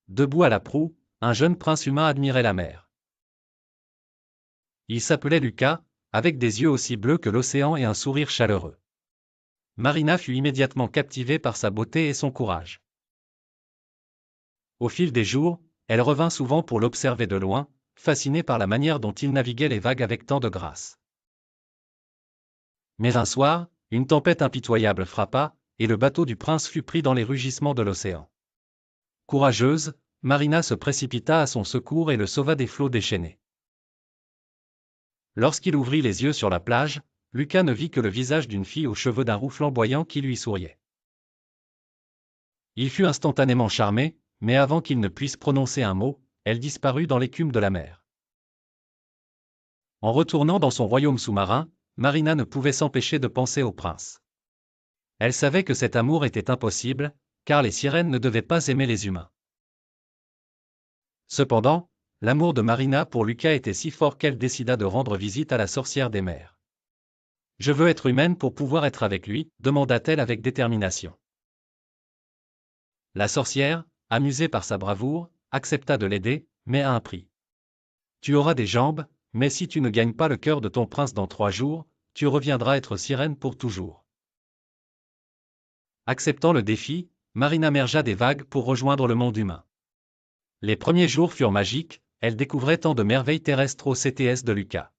Debout à la proue, un jeune prince humain admirait la mer. Il s'appelait Lucas, avec des yeux aussi bleus que l'océan et un sourire chaleureux. Marina fut immédiatement captivée par sa beauté et son courage. Au fil des jours, elle revint souvent pour l'observer de loin, fascinée par la manière dont il naviguait les vagues avec tant de grâce. Mais un soir, une tempête impitoyable frappa, et le bateau du prince fut pris dans les rugissements de l'océan. Courageuse, Marina se précipita à son secours et le sauva des flots déchaînés. Lorsqu'il ouvrit les yeux sur la plage, Lucas ne vit que le visage d'une fille aux cheveux d'un roux flamboyant qui lui souriait. Il fut instantanément charmé, mais avant qu'il ne puisse prononcer un mot, elle disparut dans l'écume de la mer. En retournant dans son royaume sous-marin, Marina ne pouvait s'empêcher de penser au prince. Elle savait que cet amour était impossible, car les sirènes ne devaient pas aimer les humains. Cependant, l'amour de Marina pour Lucas était si fort qu'elle décida de rendre visite à la sorcière des mers. « Je veux être humaine pour pouvoir être avec lui », demanda-t-elle avec détermination. La sorcière, amusée par sa bravoure, accepta de l'aider, mais à un prix. « Tu auras des jambes, mais si tu ne gagnes pas le cœur de ton prince dans 3 jours, tu reviendras être sirène pour toujours. » Acceptant le défi, Marina mergea des vagues pour rejoindre le monde humain. Les premiers jours furent magiques, elle découvrait tant de merveilles terrestres au CTS de Lucas.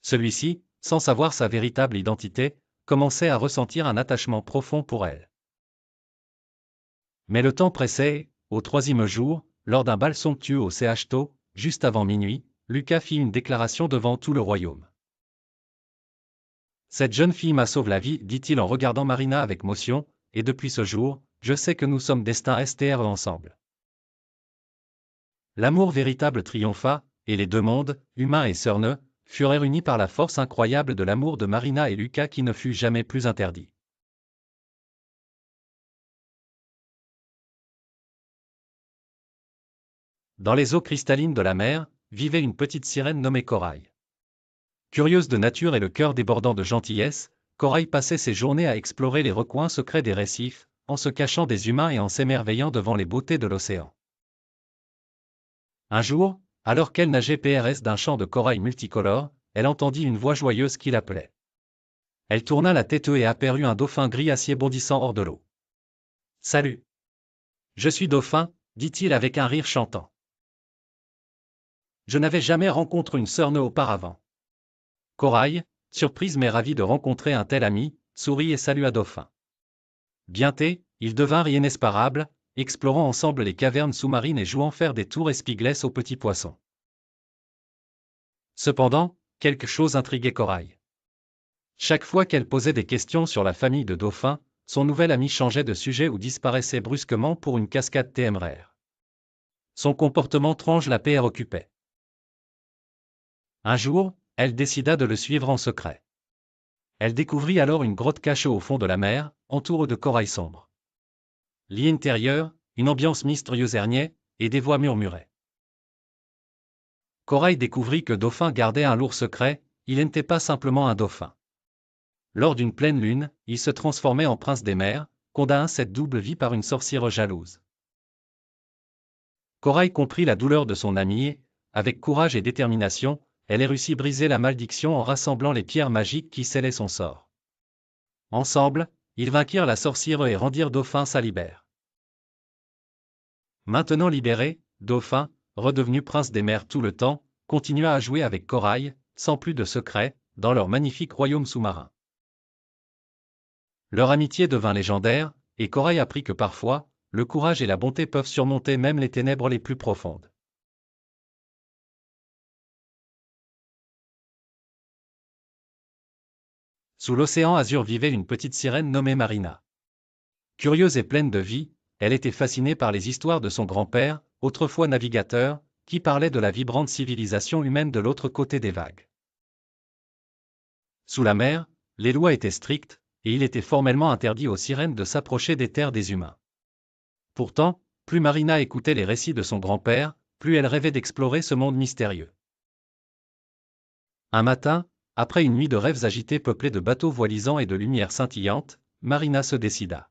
Celui-ci, sans savoir sa véritable identité, commençait à ressentir un attachement profond pour elle. Mais le temps pressait et, au 3e jour, lors d'un bal somptueux au CHTO, juste avant minuit, Lucas fit une déclaration devant tout le royaume. « Cette jeune fille m'a sauvé la vie, dit-il en regardant Marina avec motion, et depuis ce jour, je sais que nous sommes destinés STR ensemble. » L'amour véritable triompha, et les deux mondes, humain et sœurneux, furent réunis par la force incroyable de l'amour de Marina et Lucas qui ne fut jamais plus interdit. Dans les eaux cristallines de la mer, vivait une petite sirène nommée Corail. Curieuse de nature et le cœur débordant de gentillesse, Corail passait ses journées à explorer les recoins secrets des récifs, en se cachant des humains et en s'émerveillant devant les beautés de l'océan. Un jour, alors qu'elle nageait PRS d'un champ de corail multicolore, elle entendit une voix joyeuse qui l'appelait. Elle tourna la tête et aperçut un dauphin gris acier bondissant hors de l'eau. « Salut. Je suis dauphin, dit-il avec un rire chantant. Je n'avais jamais rencontré une sœur auparavant. Corail, surprise mais ravie de rencontrer un tel ami, sourit et salua dauphin. Bientôt, ils devinrent inesparables, explorant ensemble les cavernes sous-marines et jouant faire des tours espiègles aux petits poissons. Cependant, quelque chose intriguait Corail. Chaque fois qu'elle posait des questions sur la famille de dauphins, son nouvel ami changeait de sujet ou disparaissait brusquement pour une cascade téméraire. Son comportement étrange la préoccupait. Un jour, elle décida de le suivre en secret. Elle découvrit alors une grotte cachée au fond de la mer, entourée de corail sombre. L'intérieur, une ambiance mystérieuse régnait, et des voix murmuraient. Corail découvrit que Dauphin gardait un lourd secret, il n'était pas simplement un dauphin. Lors d'une pleine lune, il se transformait en prince des mers, condamnant cette double vie par une sorcière jalouse. Corail comprit la douleur de son ami et, avec courage et détermination, elle réussit à briser la malédiction en rassemblant les pierres magiques qui scellaient son sort. Ensemble, ils vainquirent la sorcière et rendirent Dauphin sa libère. Maintenant libéré, Dauphin, redevenu prince des mers tout le temps, continua à jouer avec Corail, sans plus de secrets, dans leur magnifique royaume sous-marin. Leur amitié devint légendaire, et Corail apprit que parfois, le courage et la bonté peuvent surmonter même les ténèbres les plus profondes. Sous l'océan azur vivait une petite sirène nommée Marina. Curieuse et pleine de vie, elle était fascinée par les histoires de son grand-père, autrefois navigateur, qui parlait de la vibrante civilisation humaine de l'autre côté des vagues. Sous la mer, les lois étaient strictes, et il était formellement interdit aux sirènes de s'approcher des terres des humains. Pourtant, plus Marina écoutait les récits de son grand-père, plus elle rêvait d'explorer ce monde mystérieux. Un matin, après une nuit de rêves agités peuplés de bateaux voilisants et de lumières scintillantes, Marina se décida.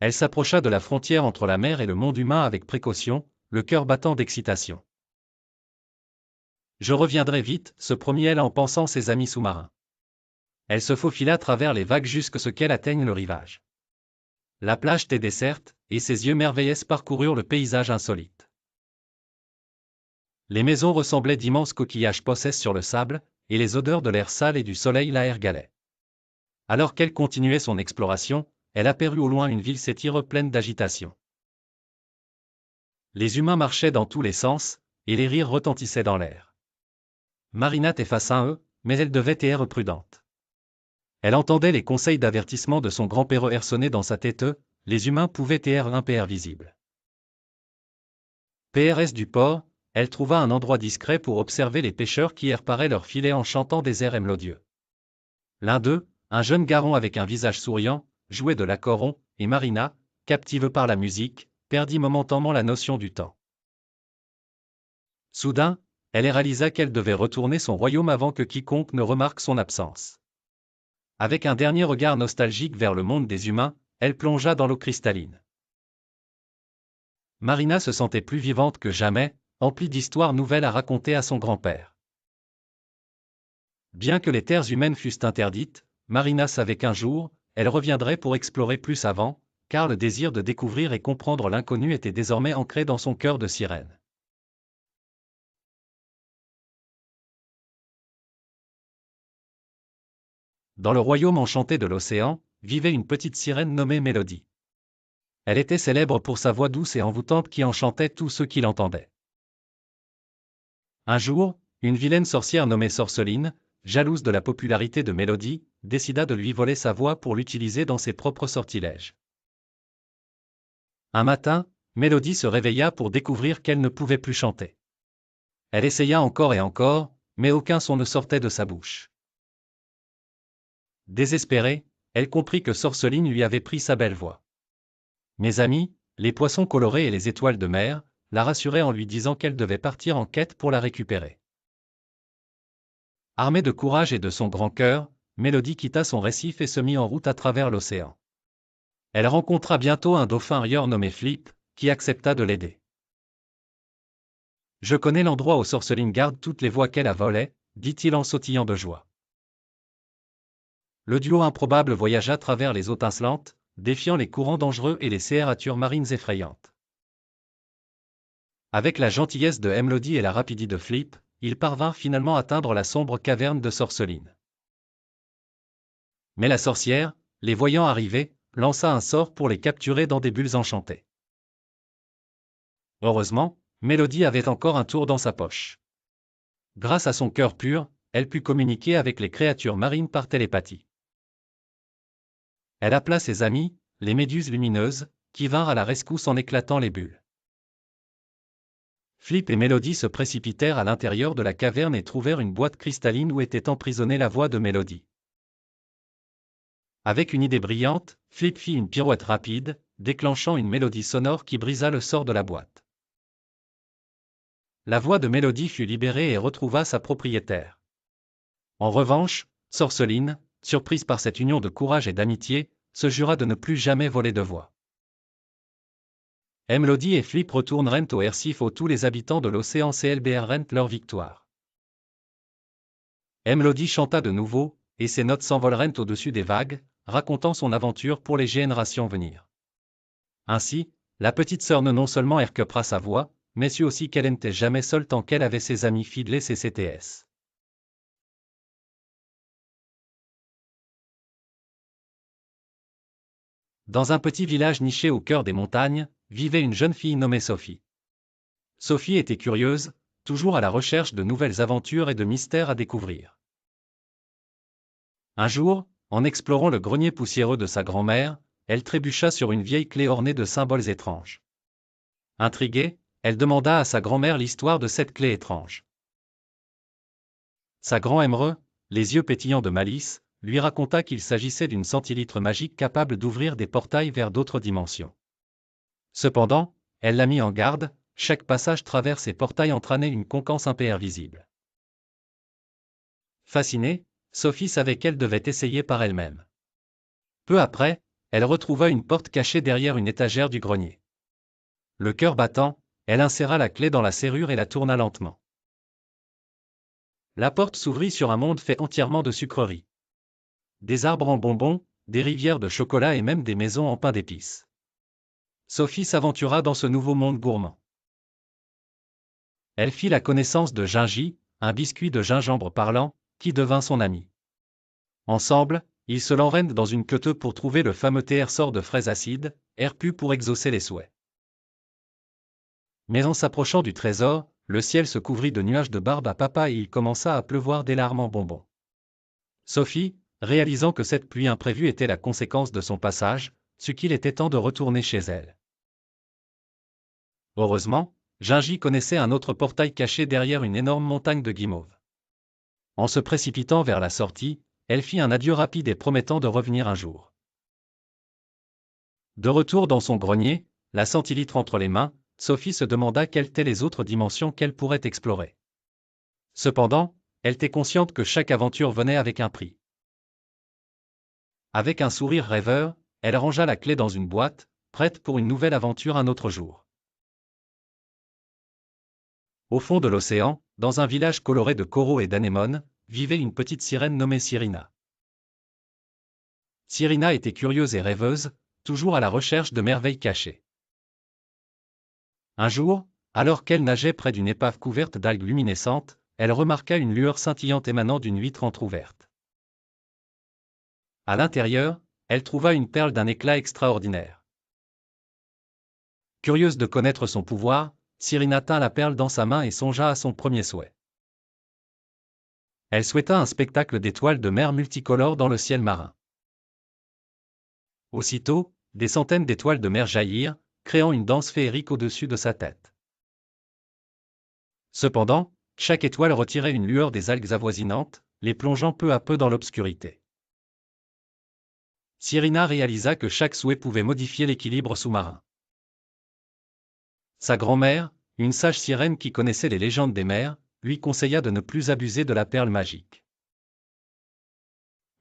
Elle s'approcha de la frontière entre la mer et le monde humain avec précaution, le cœur battant d'excitation. Je reviendrai vite, se promit-elle en pensant ses amis sous-marins. Elle se faufila à travers les vagues jusqu'à ce qu'elle atteigne le rivage. La plage était déserte, et ses yeux merveilleux parcoururent le paysage insolite. Les maisons ressemblaient d'immenses coquillages possesses sur le sable, et les odeurs de l'air sale et du soleil la érgalaient. Alors qu'elle continuait son exploration, elle aperçut au loin une ville s'étire pleine d'agitation. Les humains marchaient dans tous les sens, et les rires retentissaient dans l'air. Marina était face à eux, mais elle devait être prudente. Elle entendait les conseils d'avertissement de son grand-père sonner dans sa tête, les humains pouvaient être imprévisibles. PRS du port, elle trouva un endroit discret pour observer les pêcheurs qui reparaient leurs filets en chantant des airs mélodieux. L'un d'eux, un jeune garçon avec un visage souriant, jouait de l'accordéon, et Marina, captive par la musique, perdit momentanément la notion du temps. Soudain, elle réalisa qu'elle devait retourner son royaume avant que quiconque ne remarque son absence. Avec un dernier regard nostalgique vers le monde des humains, elle plongea dans l'eau cristalline. Marina se sentait plus vivante que jamais, emplie d'histoires nouvelles à raconter à son grand-père. Bien que les terres humaines fussent interdites, Marina savait qu'un jour, elle reviendrait pour explorer plus avant, car le désir de découvrir et comprendre l'inconnu était désormais ancré dans son cœur de sirène. Dans le royaume enchanté de l'océan, vivait une petite sirène nommée Mélodie. Elle était célèbre pour sa voix douce et envoûtante qui enchantait tous ceux qui l'entendaient. Un jour, une vilaine sorcière nommée Sorceline, jalouse de la popularité de Mélodie, décida de lui voler sa voix pour l'utiliser dans ses propres sortilèges. Un matin, Mélodie se réveilla pour découvrir qu'elle ne pouvait plus chanter. Elle essaya encore et encore, mais aucun son ne sortait de sa bouche. Désespérée, elle comprit que Sorceline lui avait pris sa belle voix. Mes amis, les poissons colorés et les étoiles de mer, la rassuraient en lui disant qu'elle devait partir en quête pour la récupérer. Armée de courage et de son grand cœur, Mélodie quitta son récif et se mit en route à travers l'océan. Elle rencontra bientôt un dauphin rieur nommé Flip, qui accepta de l'aider. Je connais l'endroit où Sorceline garde toutes les voix qu'elle a volées, dit-il en sautillant de joie. Le duo improbable voyagea à travers les eaux tincelantes, défiant les courants dangereux et les créatures marines effrayantes. Avec la gentillesse de Mélodie et la rapidité de Flip, ils parvinrent finalement à atteindre la sombre caverne de Sorceline. Mais la sorcière, les voyant arriver, lança un sort pour les capturer dans des bulles enchantées. Heureusement, Mélodie avait encore un tour dans sa poche. Grâce à son cœur pur, elle put communiquer avec les créatures marines par télépathie. Elle appela ses amis, les méduses lumineuses, qui vinrent à la rescousse en éclatant les bulles. Flip et Mélodie se précipitèrent à l'intérieur de la caverne et trouvèrent une boîte cristalline où était emprisonnée la voix de Mélodie. Avec une idée brillante, Flip fit une pirouette rapide, déclenchant une mélodie sonore qui brisa le sort de la boîte. La voix de Mélodie fut libérée et retrouva sa propriétaire. En revanche, Sorceline, surprise par cette union de courage et d'amitié, se jura de ne plus jamais voler de voix. Mélodie et Flip retournèrent au récif où tous les habitants de l'océan célébrèrent leur victoire. Mélodie chanta de nouveau, et ses notes s'envolèrent au-dessus des vagues, racontant son aventure pour les générations à venir. Ainsi, la petite sœur non seulement récupéra sa voix, mais sut aussi qu'elle n'était jamais seule tant qu'elle avait ses amis fidèles et CTS. Dans un petit village niché au cœur des montagnes, vivait une jeune fille nommée Sophie. Sophie était curieuse, toujours à la recherche de nouvelles aventures et de mystères à découvrir. Un jour, en explorant le grenier poussiéreux de sa grand-mère, elle trébucha sur une vieille clé ornée de symboles étranges. Intriguée, elle demanda à sa grand-mère l'histoire de cette clé étrange. Sa grand-mère, les yeux pétillants de malice, lui raconta qu'il s'agissait d'une centilitre magique capable d'ouvrir des portails vers d'autres dimensions. Cependant, elle la mit en garde, chaque passage travers ces portails entraînait une conquête imprévisible. Fascinée, Sophie savait qu'elle devait essayer par elle-même. Peu après, elle retrouva une porte cachée derrière une étagère du grenier. Le cœur battant, elle inséra la clé dans la serrure et la tourna lentement. La porte s'ouvrit sur un monde fait entièrement de sucreries. Des arbres en bonbons, des rivières de chocolat et même des maisons en pain d'épices. Sophie s'aventura dans ce nouveau monde gourmand. Elle fit la connaissance de Gingy, un biscuit de gingembre parlant, qui devint son ami. Ensemble, ils se l'enreinent dans une queue pour trouver le fameux TR-sort de fraises acides, RPU pour exaucer les souhaits. Mais en s'approchant du trésor, le ciel se couvrit de nuages de barbe à papa et il commença à pleuvoir des larmes en bonbons. Sophie, réalisant que cette pluie imprévue était la conséquence de son passage, sut qu'il était temps de retourner chez elle. Heureusement, Gingy connaissait un autre portail caché derrière une énorme montagne de guimauve. En se précipitant vers la sortie, elle fit un adieu rapide et promettant de revenir un jour. De retour dans son grenier, la centilitre entre les mains, Sophie se demanda quelles étaient les autres dimensions qu'elle pourrait explorer. Cependant, elle était consciente que chaque aventure venait avec un prix. Avec un sourire rêveur, elle rangea la clé dans une boîte, prête pour une nouvelle aventure un autre jour. Au fond de l'océan, dans un village coloré de coraux et d'anémones, vivait une petite sirène nommée Cyrina. Cyrina était curieuse et rêveuse, toujours à la recherche de merveilles cachées. Un jour, alors qu'elle nageait près d'une épave couverte d'algues luminescentes, elle remarqua une lueur scintillante émanant d'une vitre entr'ouverte. À l'intérieur, elle trouva une perle d'un éclat extraordinaire. Curieuse de connaître son pouvoir, Cyrina tint la perle dans sa main et songea à son premier souhait. Elle souhaita un spectacle d'étoiles de mer multicolores dans le ciel marin. Aussitôt, des centaines d'étoiles de mer jaillirent, créant une danse féerique au-dessus de sa tête. Cependant, chaque étoile retirait une lueur des algues avoisinantes, les plongeant peu à peu dans l'obscurité. Cyrina réalisa que chaque souhait pouvait modifier l'équilibre sous-marin. Sa grand-mère, une sage sirène qui connaissait les légendes des mers, lui conseilla de ne plus abuser de la perle magique.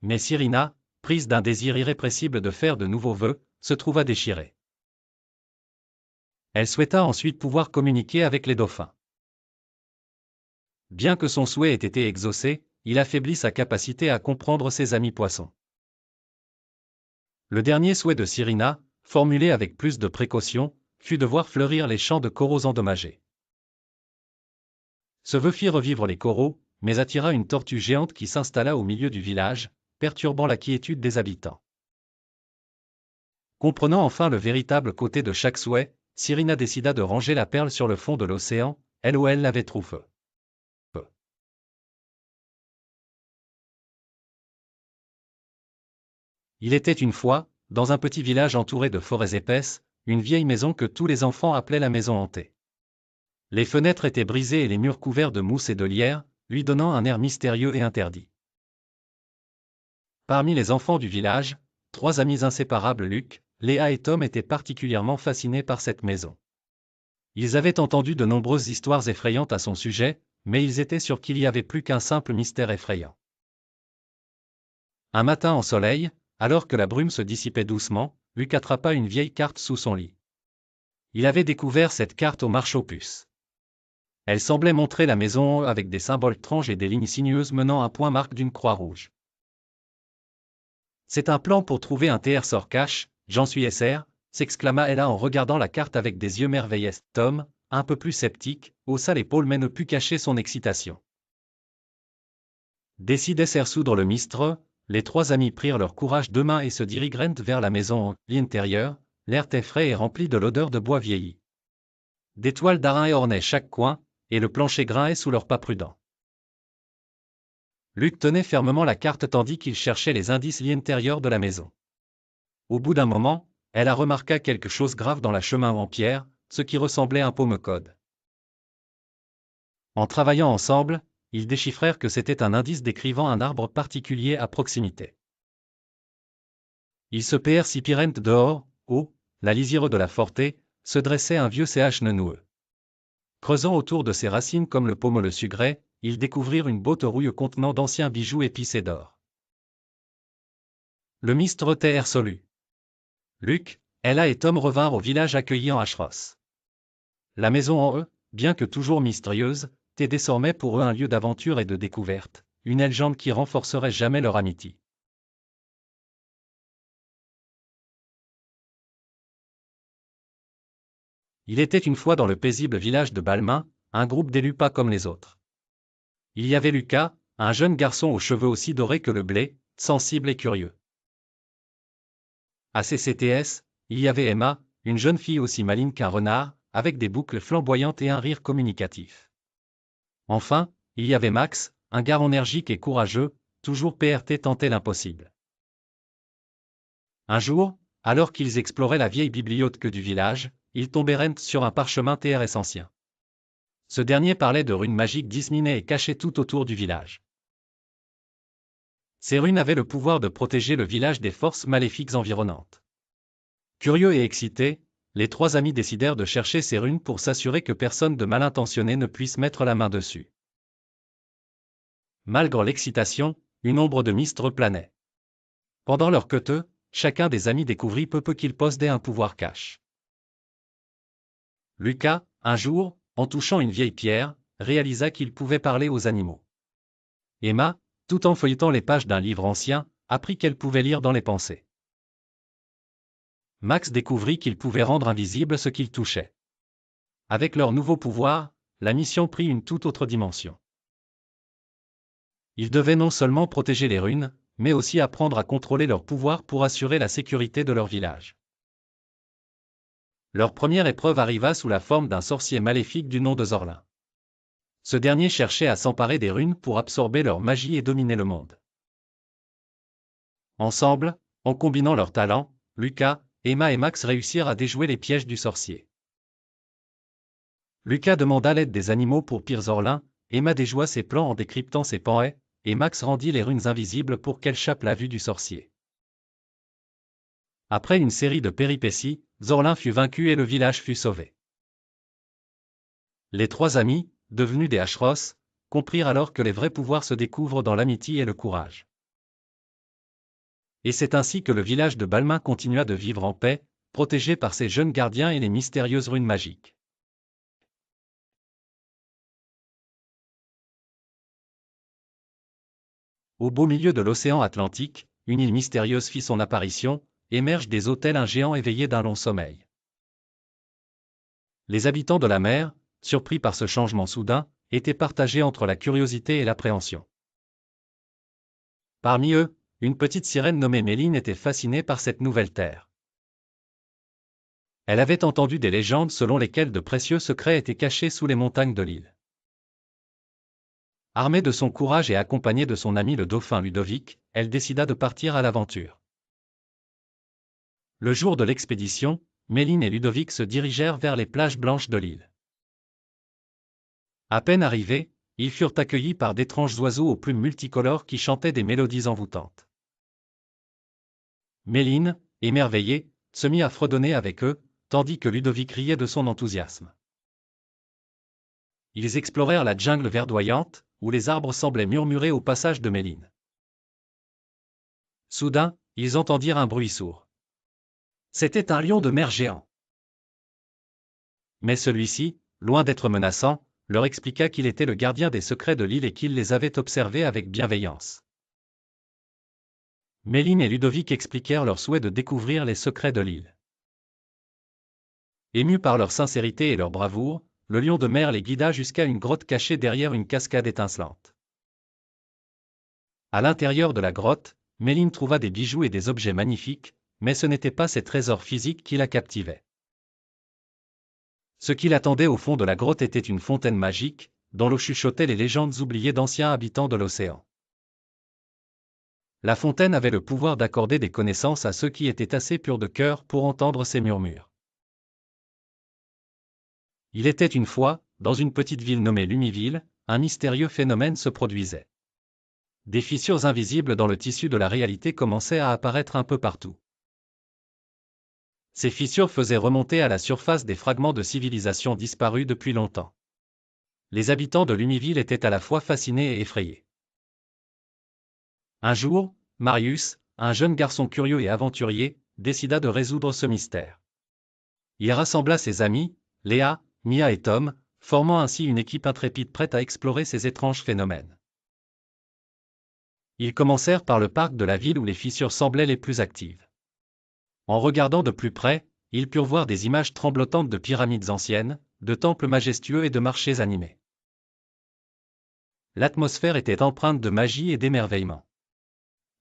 Mais Cyrina, prise d'un désir irrépressible de faire de nouveaux vœux, se trouva déchirée. Elle souhaita ensuite pouvoir communiquer avec les dauphins. Bien que son souhait ait été exaucé, il affaiblit sa capacité à comprendre ses amis poissons. Le dernier souhait de Cyrina, formulé avec plus de précaution, fut de voir fleurir les champs de coraux endommagés. Ce vœu fit revivre les coraux, mais attira une tortue géante qui s'installa au milieu du village, perturbant la quiétude des habitants. Comprenant enfin le véritable côté de chaque souhait, Cyrina décida de ranger la perle sur le fond de l'océan, elle où elle l'avait trouvée. Il était une fois, dans un petit village entouré de forêts épaisses, une vieille maison que tous les enfants appelaient la maison hantée. Les fenêtres étaient brisées et les murs couverts de mousse et de lierre, lui donnant un air mystérieux et interdit. Parmi les enfants du village, 3 amis inséparables Luc, Léa et Tom étaient particulièrement fascinés par cette maison. Ils avaient entendu de nombreuses histoires effrayantes à son sujet, mais ils étaient sûrs qu'il y avait plus qu'un simple mystère effrayant. Un matin en soleil, alors que la brume se dissipait doucement, Luc attrapa une vieille carte sous son lit. Il avait découvert cette carte au marche-aux-puces. Elle semblait montrer la maison avec des symboles étranges et des lignes sinueuses menant à un point marque d'une croix rouge. C'est un plan pour trouver un TR-sort cache, j'en suis SR, s'exclama Ella en regardant la carte avec des yeux merveilleux. Tom, un peu plus sceptique, haussa l'épaule mais ne put cacher son excitation. Décidés à résoudre le mystère, les 3 amis prirent leur courage 2 mains et se dirigèrent vers la maison. L'intérieur, l'air était frais et rempli de l'odeur de bois vieilli. Des toiles d'araignée ornaient chaque coin, et le plancher grinçait sous leurs pas prudents. Luc tenait fermement la carte tandis qu'il cherchait les indices intérieurs de la maison. Au bout d'un moment, elle a remarqué quelque chose grave dans la chemin en pierre, ce qui ressemblait à un paume-code. En travaillant ensemble, ils déchiffrèrent que c'était un indice décrivant un arbre particulier à proximité. Ils se précipitèrent dehors, où, la lisière de la forêt, se dressait un vieux CH noueux. Creusant autour de ses racines comme le pommeau le sucrait, ils découvrirent une botte rouille contenant d'anciens bijoux épicés d'or. Le mystère était résolu. Luc, Ella et Tom revinrent au village accueillant Ashros. La maison en eux, bien que toujours mystérieuse, était désormais pour eux un lieu d'aventure et de découverte, une légende qui renforcerait jamais leur amitié. Il était une fois dans le paisible village de Balmain, un groupe d'élus pas comme les autres. Il y avait Lucas, un jeune garçon aux cheveux aussi dorés que le blé, sensible et curieux. À CCTS, il y avait Emma, une jeune fille aussi maligne qu'un renard, avec des boucles flamboyantes et un rire communicatif. Enfin, il y avait Max, un gars énergique et courageux, toujours PRT tentait l'impossible. Un jour, alors qu'ils exploraient la vieille bibliothèque du village, ils tombèrent sur un parchemin TRS ancien. Ce dernier parlait de runes magiques disséminées et cachées tout autour du village. Ces runes avaient le pouvoir de protéger le village des forces maléfiques environnantes. Curieux et excités, les trois amis décidèrent de chercher ces runes pour s'assurer que personne de mal intentionné ne puisse mettre la main dessus. Malgré l'excitation, une ombre de mist replanait. Pendant leur queuteux, chacun des amis découvrit peu qu'il possédait un pouvoir cache. Lucas, un jour, en touchant une vieille pierre, réalisa qu'il pouvait parler aux animaux. Emma, tout en feuilletant les pages d'un livre ancien, apprit qu'elle pouvait lire dans les pensées. Max découvrit qu'il pouvait rendre invisible ce qu'il touchait. Avec leur nouveau pouvoir, la mission prit une toute autre dimension. Ils devaient non seulement protéger les runes, mais aussi apprendre à contrôler leur pouvoir pour assurer la sécurité de leur village. Leur première épreuve arriva sous la forme d'un sorcier maléfique du nom de Zorlin. Ce dernier cherchait à s'emparer des runes pour absorber leur magie et dominer le monde. Ensemble, en combinant leurs talents, Lucas, Emma et Max réussirent à déjouer les pièges du sorcier. Lucas demanda l'aide des animaux pour pire Zorlin, Emma déjoua ses plans en décryptant ses pensées, et Max rendit les runes invisibles pour qu'échappent la vue du sorcier. Après une série de péripéties, Zorlin fut vaincu et le village fut sauvé. Les trois amis, devenus des Ashros, comprirent alors que les vrais pouvoirs se découvrent dans l'amitié et le courage. Et c'est ainsi que le village de Balmain continua de vivre en paix, protégé par ses jeunes gardiens et les mystérieuses runes magiques. Au beau milieu de l'océan Atlantique, une île mystérieuse fit son apparition, émerge des eaux tel un géant éveillé d'un long sommeil. Les habitants de la mer, surpris par ce changement soudain, étaient partagés entre la curiosité et l'appréhension. Parmi eux, une petite sirène nommée Méline était fascinée par cette nouvelle terre. Elle avait entendu des légendes selon lesquelles de précieux secrets étaient cachés sous les montagnes de l'île. Armée de son courage et accompagnée de son ami le dauphin Ludovic, elle décida de partir à l'aventure. Le jour de l'expédition, Méline et Ludovic se dirigèrent vers les plages blanches de l'île. À peine arrivés, ils furent accueillis par d'étranges oiseaux aux plumes multicolores qui chantaient des mélodies envoûtantes. Méline, émerveillée, se mit à fredonner avec eux, tandis que Ludovic riait de son enthousiasme. Ils explorèrent la jungle verdoyante, où les arbres semblaient murmurer au passage de Méline. Soudain, ils entendirent un bruit sourd. C'était un lion de mer géant. Mais celui-ci, loin d'être menaçant, leur expliqua qu'il était le gardien des secrets de l'île et qu'il les avait observés avec bienveillance. Méline et Ludovic expliquèrent leur souhait de découvrir les secrets de l'île. Émus par leur sincérité et leur bravoure, le lion de mer les guida jusqu'à une grotte cachée derrière une cascade étincelante. À l'intérieur de la grotte, Méline trouva des bijoux et des objets magnifiques, mais ce n'était pas ces trésors physiques qui la captivaient. Ce qui l'attendait au fond de la grotte était une fontaine magique, dont l'eau chuchotait les légendes oubliées d'anciens habitants de l'océan. La fontaine avait le pouvoir d'accorder des connaissances à ceux qui étaient assez purs de cœur pour entendre ses murmures. Il était une fois, dans une petite ville nommée Lumiville, un mystérieux phénomène se produisait. Des fissures invisibles dans le tissu de la réalité commençaient à apparaître un peu partout. Ces fissures faisaient remonter à la surface des fragments de civilisations disparues depuis longtemps. Les habitants de Lumiville étaient à la fois fascinés et effrayés. Un jour, Marius, un jeune garçon curieux et aventurier, décida de résoudre ce mystère. Il rassembla ses amis, Léa, Mia et Tom, formant ainsi une équipe intrépide prête à explorer ces étranges phénomènes. Ils commencèrent par le parc de la ville où les fissures semblaient les plus actives. En regardant de plus près, ils purent voir des images tremblotantes de pyramides anciennes, de temples majestueux et de marchés animés. L'atmosphère était empreinte de magie et d'émerveillement.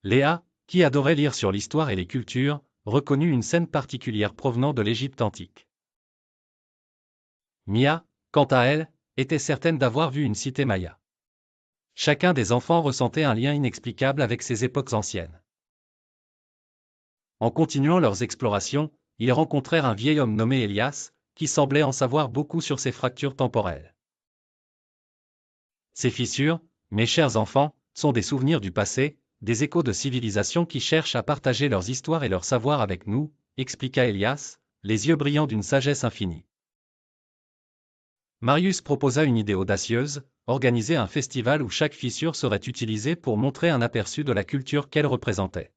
Léa, qui adorait lire sur l'histoire et les cultures, reconnut une scène particulière provenant de l'Égypte antique. Mia, quant à elle, était certaine d'avoir vu une cité maya. Chacun des enfants ressentait un lien inexplicable avec ces époques anciennes. En continuant leurs explorations, ils rencontrèrent un vieil homme nommé Elias, qui semblait en savoir beaucoup sur ces fractures temporelles. Ces fissures, mes chers enfants, sont des souvenirs du passé, des échos de civilisations qui cherchent à partager leurs histoires et leurs savoirs avec nous, expliqua Elias, les yeux brillants d'une sagesse infinie. Marius proposa une idée audacieuse, organiser un festival où chaque fissure serait utilisée pour montrer un aperçu de la culture qu'elle représentait.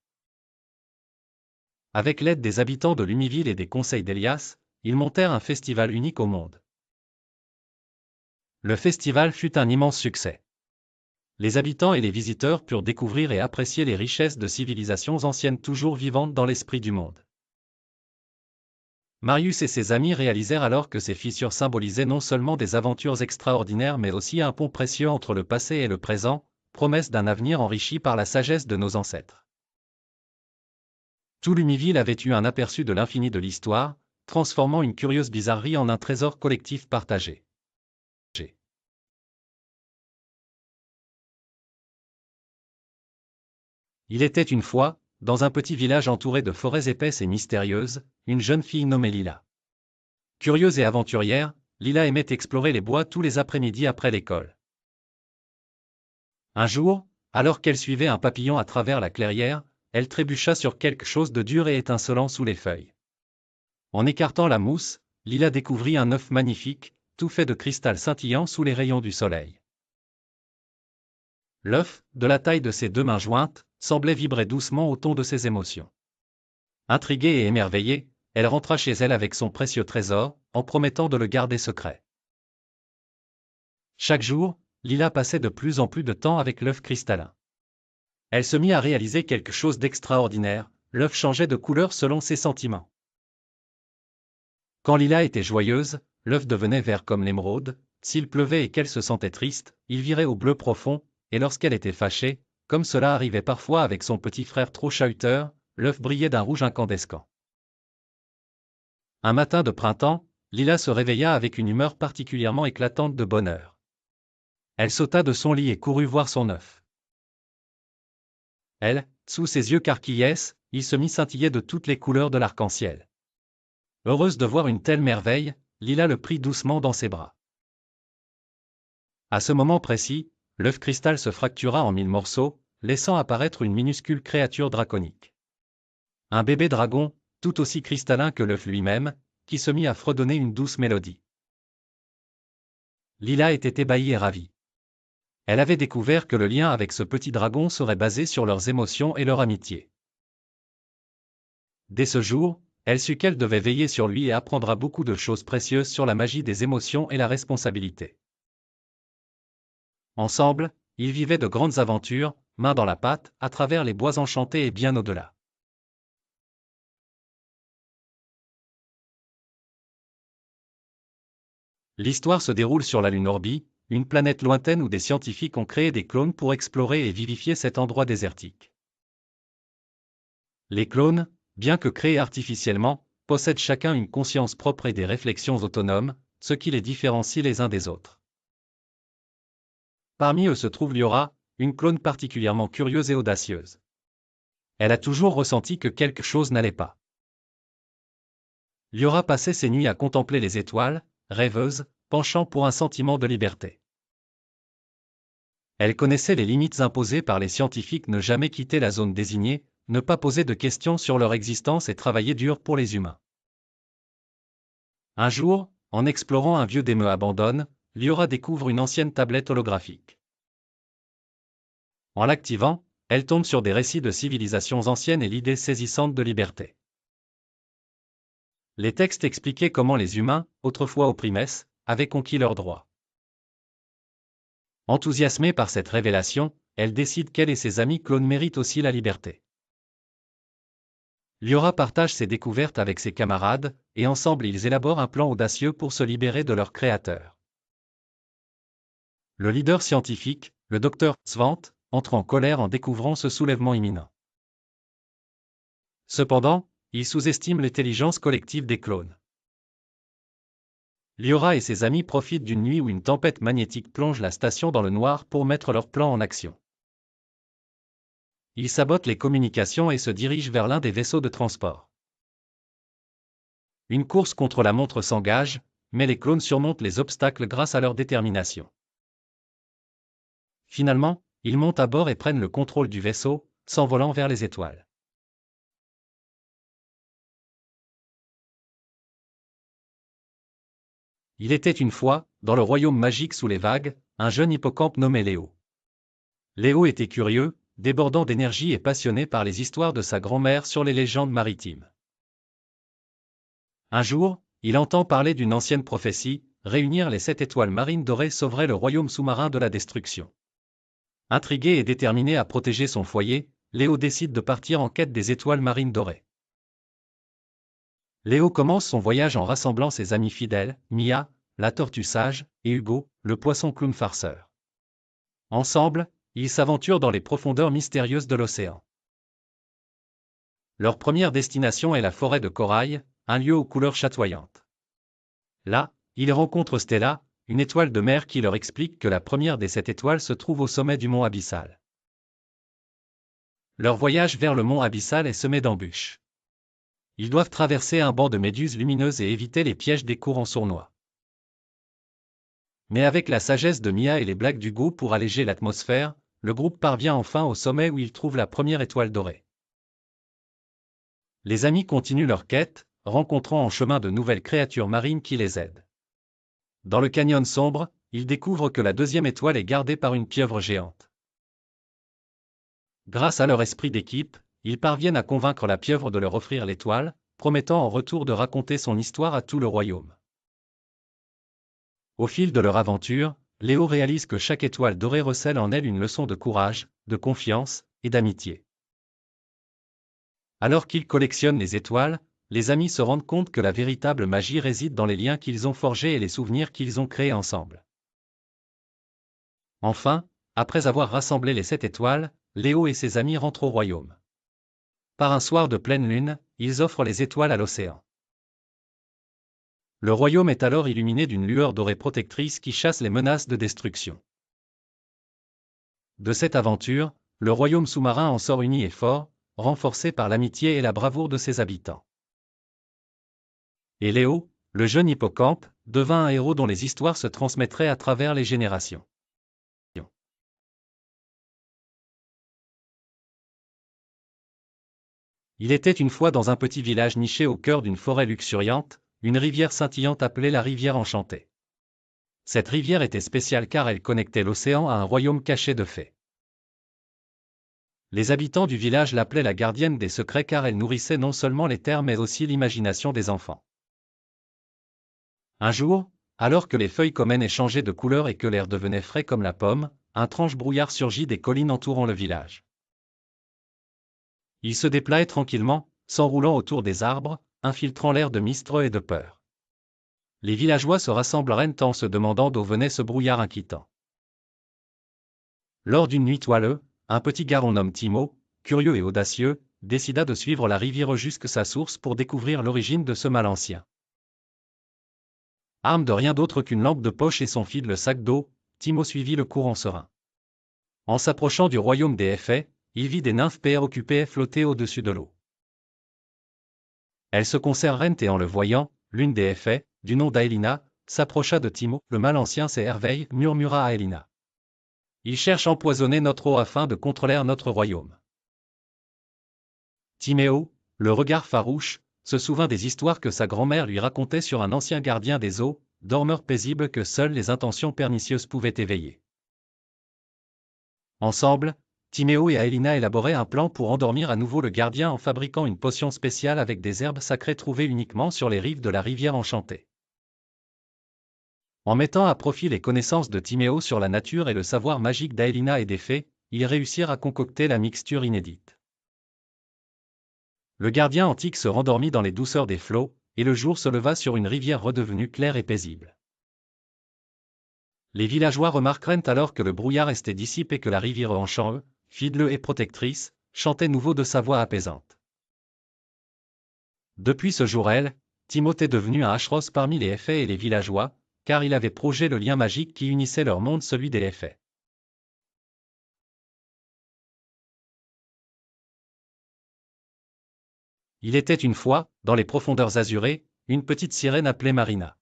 Avec l'aide des habitants de Lumiville et des conseils d'Elias, ils montèrent un festival unique au monde. Le festival fut un immense succès. Les habitants et les visiteurs purent découvrir et apprécier les richesses de civilisations anciennes toujours vivantes dans l'esprit du monde. Marius et ses amis réalisèrent alors que ces fissures symbolisaient non seulement des aventures extraordinaires mais aussi un pont précieux entre le passé et le présent, promesse d'un avenir enrichi par la sagesse de nos ancêtres. Tout Lumiville avait eu un aperçu de l'infini de l'histoire, transformant une curieuse bizarrerie en un trésor collectif partagé. Il était une fois, dans un petit village entouré de forêts épaisses et mystérieuses, une jeune fille nommée Lila. Curieuse et aventurière, Lila aimait explorer les bois tous les après-midi après l'école. Un jour, alors qu'elle suivait un papillon à travers la clairière, elle trébucha sur quelque chose de dur et étincelant sous les feuilles. En écartant la mousse, Lila découvrit un œuf magnifique, tout fait de cristal scintillant sous les rayons du soleil. L'œuf, de la taille de ses deux mains jointes, semblait vibrer doucement au ton de ses émotions. Intriguée et émerveillée, elle rentra chez elle avec son précieux trésor, en promettant de le garder secret. Chaque jour, Lila passait de plus en plus de temps avec l'œuf cristallin. Elle se mit à réaliser quelque chose d'extraordinaire, l'œuf changeait de couleur selon ses sentiments. Quand Lila était joyeuse, l'œuf devenait vert comme l'émeraude, s'il pleuvait et qu'elle se sentait triste, il virait au bleu profond, et lorsqu'elle était fâchée, comme cela arrivait parfois avec son petit frère trop chahuteur, l'œuf brillait d'un rouge incandescent. Un matin de printemps, Lila se réveilla avec une humeur particulièrement éclatante de bonheur. Elle sauta de son lit et courut voir son œuf. Sous ses yeux carquillès, il se mit scintiller de toutes les couleurs de l'arc-en-ciel. Heureuse de voir une telle merveille, Lila le prit doucement dans ses bras. À ce moment précis, l'œuf cristal se fractura en 1000 morceaux, laissant apparaître une minuscule créature draconique. Un bébé dragon, tout aussi cristallin que l'œuf lui-même, qui se mit à fredonner une douce mélodie. Lila était ébahie et ravie. Elle avait découvert que le lien avec ce petit dragon serait basé sur leurs émotions et leur amitié. Dès ce jour, elle sut qu'elle devait veiller sur lui et apprendra beaucoup de choses précieuses sur la magie des émotions et la responsabilité. Ensemble, ils vivaient de grandes aventures, main dans la pâte, à travers les bois enchantés et bien au-delà. L'histoire se déroule sur la Lune Orbi, une planète lointaine où des scientifiques ont créé des clones pour explorer et vivifier cet endroit désertique. Les clones, bien que créés artificiellement, possèdent chacun une conscience propre et des réflexions autonomes, ce qui les différencie les uns des autres. Parmi eux se trouve Liora, une clone particulièrement curieuse et audacieuse. Elle a toujours ressenti que quelque chose n'allait pas. Liora passait ses nuits à contempler les étoiles, rêveuse, penchant pour un sentiment de liberté. Elle connaissait les limites imposées par les scientifiques, ne jamais quitter la zone désignée, ne pas poser de questions sur leur existence et travailler dur pour les humains. Un jour, en explorant un vieux démeu abandonne, Liora découvre une ancienne tablette holographique. En l'activant, elle tombe sur des récits de civilisations anciennes et l'idée saisissante de liberté. Les textes expliquaient comment les humains, autrefois opprimés, avaient conquis leurs droits. Enthousiasmée par cette révélation, elle décide qu'elle et ses amis clones méritent aussi la liberté. Liora partage ses découvertes avec ses camarades, et ensemble ils élaborent un plan audacieux pour se libérer de leur créateur. Le leader scientifique, le docteur Svant, entre en colère en découvrant ce soulèvement imminent. Cependant, il sous-estime l'intelligence collective des clones. Liora et ses amis profitent d'une nuit où une tempête magnétique plonge la station dans le noir pour mettre leur plan en action. Ils sabotent les communications et se dirigent vers l'un des vaisseaux de transport. Une course contre la montre s'engage, mais les clones surmontent les obstacles grâce à leur détermination. Finalement, ils montent à bord et prennent le contrôle du vaisseau, s'envolant vers les étoiles. Il était une fois, dans le royaume magique sous les vagues, un jeune hippocampe nommé Léo. Léo était curieux, débordant d'énergie et passionné par les histoires de sa grand-mère sur les légendes maritimes. Un jour, il entend parler d'une ancienne prophétie, réunir les 7 étoiles marines dorées sauverait le royaume sous-marin de la destruction. Intrigué et déterminé à protéger son foyer, Léo décide de partir en quête des étoiles marines dorées. Léo commence son voyage en rassemblant ses amis fidèles, Mia, la tortue sage, et Hugo, le poisson clown farceur. Ensemble, ils s'aventurent dans les profondeurs mystérieuses de l'océan. Leur première destination est la forêt de corail, un lieu aux couleurs chatoyantes. Là, ils rencontrent Stella, une étoile de mer qui leur explique que la première des 7 étoiles se trouve au sommet du mont Abyssal. Leur voyage vers le mont Abyssal est semé d'embûches. Ils doivent traverser un banc de méduses lumineuses et éviter les pièges des courants sournois. Mais avec la sagesse de Mia et les blagues d'Hugo pour alléger l'atmosphère, le groupe parvient enfin au sommet où ils trouvent la première étoile dorée. Les amis continuent leur quête, rencontrant en chemin de nouvelles créatures marines qui les aident. Dans le canyon sombre, ils découvrent que la deuxième étoile est gardée par une pieuvre géante. Grâce à leur esprit d'équipe, ils parviennent à convaincre la pieuvre de leur offrir l'étoile, promettant en retour de raconter son histoire à tout le royaume. Au fil de leur aventure, Léo réalise que chaque étoile dorée recèle en elle une leçon de courage, de confiance et d'amitié. Alors qu'ils collectionnent les étoiles, les amis se rendent compte que la véritable magie réside dans les liens qu'ils ont forgés et les souvenirs qu'ils ont créés ensemble. Enfin, après avoir rassemblé les 7 étoiles, Léo et ses amis rentrent au royaume. Par un soir de pleine lune, ils offrent les étoiles à l'océan. Le royaume est alors illuminé d'une lueur dorée protectrice qui chasse les menaces de destruction. De cette aventure, le royaume sous-marin en sort uni et fort, renforcé par l'amitié et la bravoure de ses habitants. Et Léo, le jeune hippocampe, devint un héros dont les histoires se transmettraient à travers les générations. Il était une fois dans un petit village niché au cœur d'une forêt luxuriante, une rivière scintillante appelée la rivière enchantée. Cette rivière était spéciale car elle connectait l'océan à un royaume caché de fées. Les habitants du village l'appelaient la gardienne des secrets car elle nourrissait non seulement les terres mais aussi l'imagination des enfants. Un jour, alors que les feuilles communes changeaient de couleur et que l'air devenait frais comme la pomme, un étrange brouillard surgit des collines entourant le village. Il se déploie tranquillement, s'enroulant autour des arbres, infiltrant l'air de mistre et de peur. Les villageois se rassemblèrent en se demandant d'où venait ce brouillard inquiétant. Lors d'une nuit toileuse, un petit garçon nommé Timo, curieux et audacieux, décida de suivre la rivière jusqu'à sa source pour découvrir l'origine de ce mal ancien. Arme de rien d'autre qu'une lampe de poche et son fil le sac d'eau, Timo suivit le courant serein. En s'approchant du royaume des fées, il vit des nymphes préoccupées flotter au-dessus de l'eau. Elles se conservèrent et en le voyant, l'une des fées, du nom d'Aelina, s'approcha de Timo. Le mal ancien c'est Herveille, murmura Aelina. Il cherche à empoisonner notre eau afin de contrôler notre royaume. Timéo, le regard farouche, se souvint des histoires que sa grand-mère lui racontait sur un ancien gardien des eaux, dormeur paisible que seules les intentions pernicieuses pouvaient éveiller. Ensemble, Timéo et Aelina élaboraient un plan pour endormir à nouveau le gardien en fabriquant une potion spéciale avec des herbes sacrées trouvées uniquement sur les rives de la rivière enchantée. En mettant à profit les connaissances de Timéo sur la nature et le savoir magique d'Aelina et des fées, ils réussirent à concocter la mixture inédite. Le gardien antique se rendormit dans les douceurs des flots, et le jour se leva sur une rivière redevenue claire et paisible. Les villageois remarquèrent alors que le brouillard restait dissipé et que la rivière enchantée, fidèle et protectrice, chantait nouveau de sa voix apaisante. Depuis ce jour Timothée est devenu un Ashros parmi les Fées et les villageois, car il avait progé le lien magique qui unissait leur monde, celui des Fées. Il était une fois, dans les profondeurs azurées, une petite sirène appelée Marina.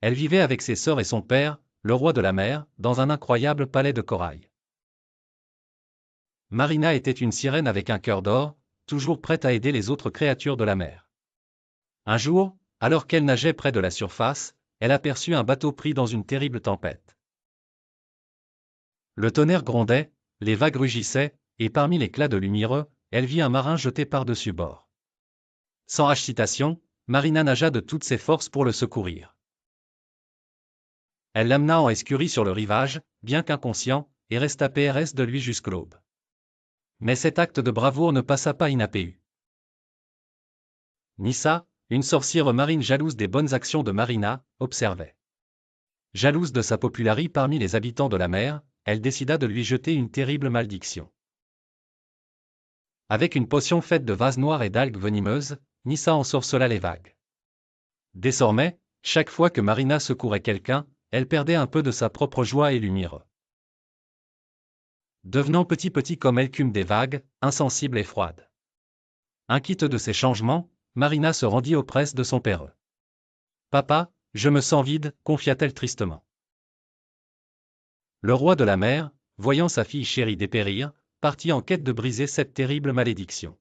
Elle vivait avec ses sœurs et son père, le roi de la mer, dans un incroyable palais de corail. Marina était une sirène avec un cœur d'or, toujours prête à aider les autres créatures de la mer. Un jour, alors qu'elle nageait près de la surface, elle aperçut un bateau pris dans une terrible tempête. Le tonnerre grondait, les vagues rugissaient, et parmi l'éclat de lumière, elle vit un marin jeté par-dessus bord. Sans hésitation, Marina nagea de toutes ses forces pour le secourir. Elle l'amena en escurie sur le rivage, bien qu'inconscient, et resta PRS de lui jusqu'à l'aube. Mais cet acte de bravoure ne passa pas inaperçu. Nissa, une sorcière marine jalouse des bonnes actions de Marina, observait. Jalouse de sa popularité parmi les habitants de la mer, elle décida de lui jeter une terrible malédiction. Avec une potion faite de vases noirs et d'algues venimeuses, Nissa ensorcela les vagues. Désormais, chaque fois que Marina secourait quelqu'un, elle perdait un peu de sa propre joie et lumière. Devenant petit comme l'écume des vagues, insensible et froide. Inquiète de ces changements, Marina se rendit auprès de son père. « Papa, je me sens vide », confia-t-elle tristement. Le roi de la mer, voyant sa fille chérie dépérir, partit en quête de briser cette terrible malédiction.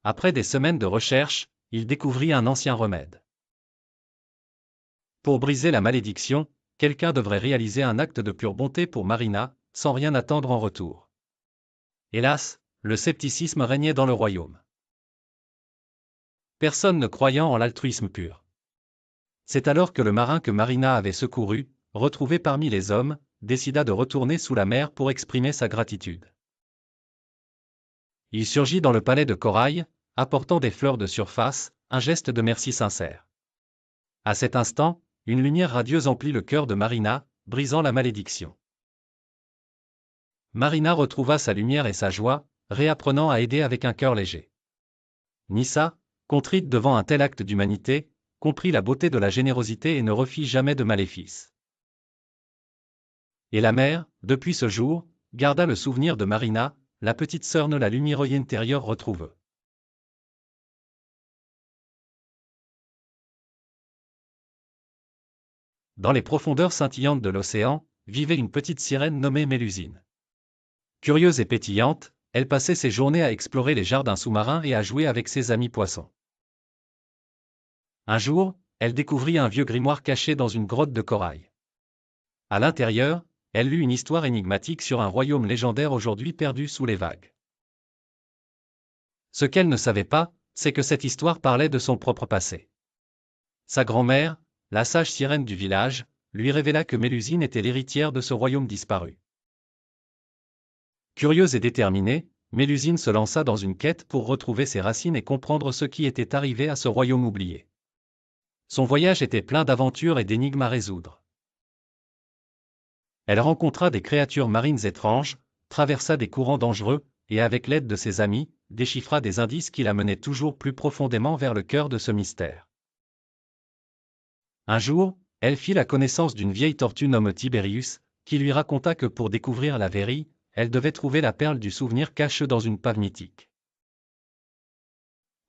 Après des semaines de recherche, il découvrit un ancien remède. Pour briser la malédiction, quelqu'un devrait réaliser un acte de pure bonté pour Marina, sans rien attendre en retour. Hélas, le scepticisme régnait dans le royaume. Personne ne croyant en l'altruisme pur. C'est alors que le marin que Marina avait secouru, retrouvé parmi les hommes, décida de retourner sous la mer pour exprimer sa gratitude. Il surgit dans le palais de corail, apportant des fleurs de surface, un geste de merci sincère. À cet instant, une lumière radieuse emplit le cœur de Marina, brisant la malédiction. Marina retrouva sa lumière et sa joie, réapprenant à aider avec un cœur léger. Nissa, contrite devant un tel acte d'humanité, comprit la beauté de la générosité et ne refit jamais de maléfice. Et la mer, depuis ce jour, garda le souvenir de Marina, la petite sœur de la lumière intérieure retrouve. Dans les profondeurs scintillantes de l'océan, vivait une petite sirène nommée Mélusine. Curieuse et pétillante, elle passait ses journées à explorer les jardins sous-marins et à jouer avec ses amis poissons. Un jour, elle découvrit un vieux grimoire caché dans une grotte de corail. À l'intérieur, elle lut une histoire énigmatique sur un royaume légendaire aujourd'hui perdu sous les vagues. Ce qu'elle ne savait pas, c'est que cette histoire parlait de son propre passé. Sa grand-mère, la sage sirène du village, lui révéla que Mélusine était l'héritière de ce royaume disparu. Curieuse et déterminée, Mélusine se lança dans une quête pour retrouver ses racines et comprendre ce qui était arrivé à ce royaume oublié. Son voyage était plein d'aventures et d'énigmes à résoudre. Elle rencontra des créatures marines étranges, traversa des courants dangereux, et avec l'aide de ses amis, déchiffra des indices qui la menaient toujours plus profondément vers le cœur de ce mystère. Un jour, elle fit la connaissance d'une vieille tortue nommée Tiberius, qui lui raconta que pour découvrir la vérité, elle devait trouver la perle du souvenir cachée dans une pave mythique.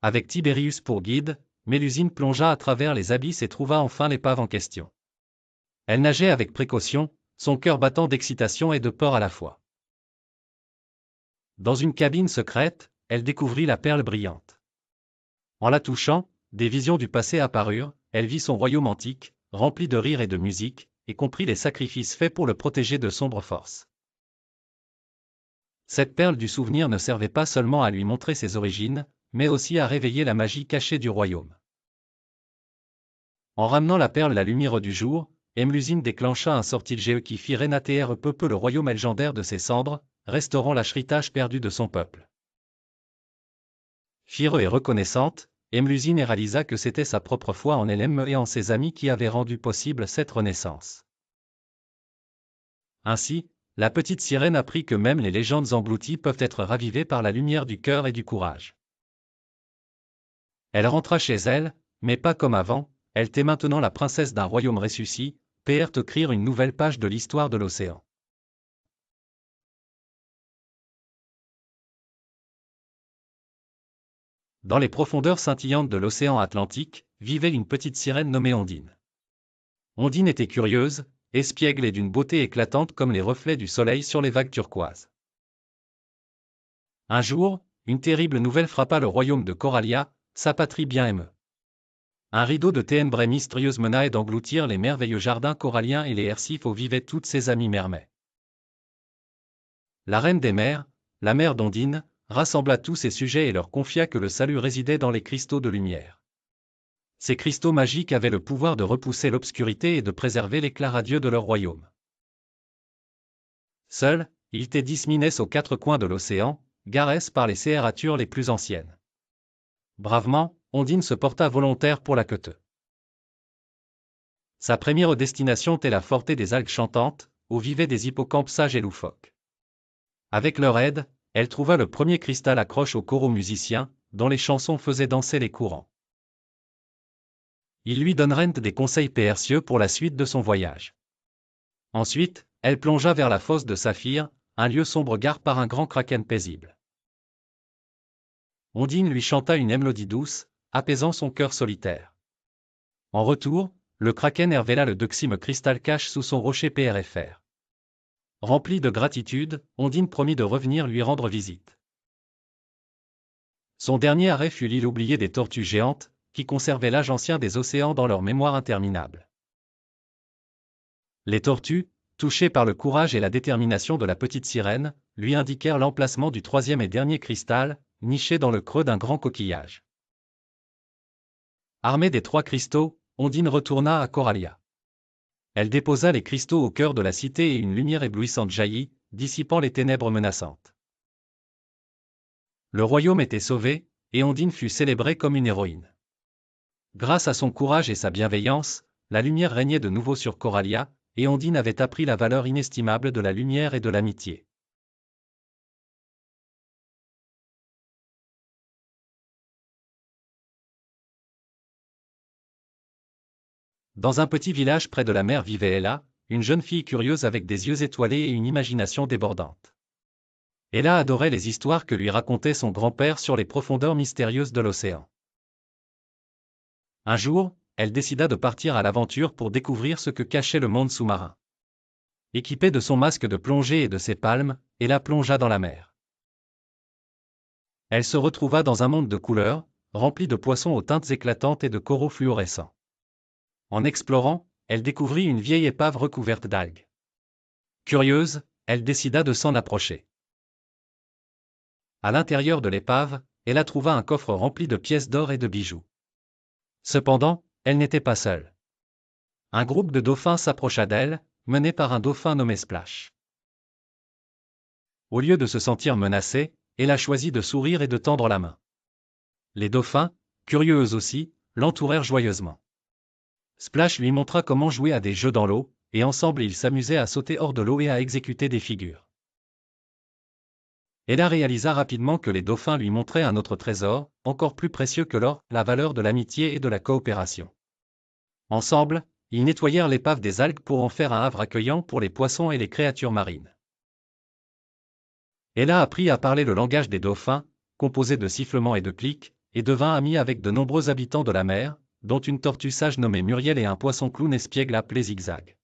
Avec Tiberius pour guide, Mélusine plongea à travers les abysses et trouva enfin l'épave en question. Elle nageait avec précaution, son cœur battant d'excitation et de peur à la fois. Dans une cabine secrète, elle découvrit la perle brillante. En la touchant, des visions du passé apparurent, elle vit son royaume antique, rempli de rires et de musique, et comprit les sacrifices faits pour le protéger de sombres forces. Cette perle du souvenir ne servait pas seulement à lui montrer ses origines, mais aussi à réveiller la magie cachée du royaume. En ramenant la perle la lumière du jour, Emlusine déclencha un sortilège qui fit renaître peu le royaume légendaire de ses cendres, restaurant l'héritage perdu de son peuple. Fière et reconnaissante, Emlusine réalisa que c'était sa propre foi en elle-même et en ses amis qui avait rendu possible cette renaissance. Ainsi, la petite sirène apprit que même les légendes englouties peuvent être ravivées par la lumière du cœur et du courage. Elle rentra chez elle, mais pas comme avant, elle était maintenant la princesse d'un royaume ressuscité, pour écrire une nouvelle page de l'histoire de l'océan. Dans les profondeurs scintillantes de l'océan Atlantique, vivait une petite sirène nommée Ondine. Ondine était curieuse, espiègle et d'une beauté éclatante comme les reflets du soleil sur les vagues turquoises. Un jour, une terrible nouvelle frappa le royaume de Coralia, sa patrie bien-aimée. Un rideau de ténèbres mystérieuses menaçait d'engloutir les merveilleux jardins coralliens et les récifs où vivaient toutes ses amies mermaids. La reine des mers, la mère d'Ondine, rassembla tous ses sujets et leur confia que le salut résidait dans les cristaux de lumière. Ces cristaux magiques avaient le pouvoir de repousser l'obscurité et de préserver l'éclat radieux de leur royaume. Seuls, ils étaient disséminés aux quatre coins de l'océan, garés par les créatures les plus anciennes. Bravement, Ondine se porta volontaire pour la quête. Sa première destination était la forêt des algues chantantes, où vivaient des hippocampes sages et loufoques. Avec leur aide, elle trouva le premier cristal accroche au coraux musicien, dont les chansons faisaient danser les courants. Il lui donnera des conseils précieux pour la suite de son voyage. Ensuite, elle plongea vers la fosse de Saphir, un lieu sombre gardé par un grand kraken paisible. Ondine lui chanta une mélodie douce, apaisant son cœur solitaire. En retour, le kraken révéla le deuxième cristal cache sous son rocher PRFR. Rempli de gratitude, Ondine promit de revenir lui rendre visite. Son dernier arrêt fut l'île oubliée des tortues géantes, qui conservaient l'âge ancien des océans dans leur mémoire interminable. Les tortues, touchées par le courage et la détermination de la petite sirène, lui indiquèrent l'emplacement du troisième et dernier cristal, niché dans le creux d'un grand coquillage. Armée des trois cristaux, Ondine retourna à Coralia. Elle déposa les cristaux au cœur de la cité et une lumière éblouissante jaillit, dissipant les ténèbres menaçantes. Le royaume était sauvé, et Ondine fut célébrée comme une héroïne. Grâce à son courage et sa bienveillance, la lumière régnait de nouveau sur Coralia, et Ondine avait appris la valeur inestimable de la lumière et de l'amitié. Dans un petit village près de la mer vivait Ella, une jeune fille curieuse avec des yeux étoilés et une imagination débordante. Ella adorait les histoires que lui racontait son grand-père sur les profondeurs mystérieuses de l'océan. Un jour, elle décida de partir à l'aventure pour découvrir ce que cachait le monde sous-marin. Équipée de son masque de plongée et de ses palmes, Ella plongea dans la mer. Elle se retrouva dans un monde de couleurs, rempli de poissons aux teintes éclatantes et de coraux fluorescents. En explorant, elle découvrit une vieille épave recouverte d'algues. Curieuse, elle décida de s'en approcher. À l'intérieur de l'épave, Ella trouva un coffre rempli de pièces d'or et de bijoux. Cependant, elle n'était pas seule. Un groupe de dauphins s'approcha d'elle, mené par un dauphin nommé Splash. Au lieu de se sentir menacée, Ella choisit de sourire et de tendre la main. Les dauphins, curieux eux aussi, l'entourèrent joyeusement. Splash lui montra comment jouer à des jeux dans l'eau, et ensemble ils s'amusaient à sauter hors de l'eau et à exécuter des figures. Ella réalisa rapidement que les dauphins lui montraient un autre trésor, encore plus précieux que l'or, la valeur de l'amitié et de la coopération. Ensemble, ils nettoyèrent l'épave des algues pour en faire un havre accueillant pour les poissons et les créatures marines. Ella apprit à parler le langage des dauphins, composé de sifflements et de clics, et devint amie avec de nombreux habitants de la mer, dont une tortue sage nommée Muriel et un poisson clown espiègle appelé Zigzag.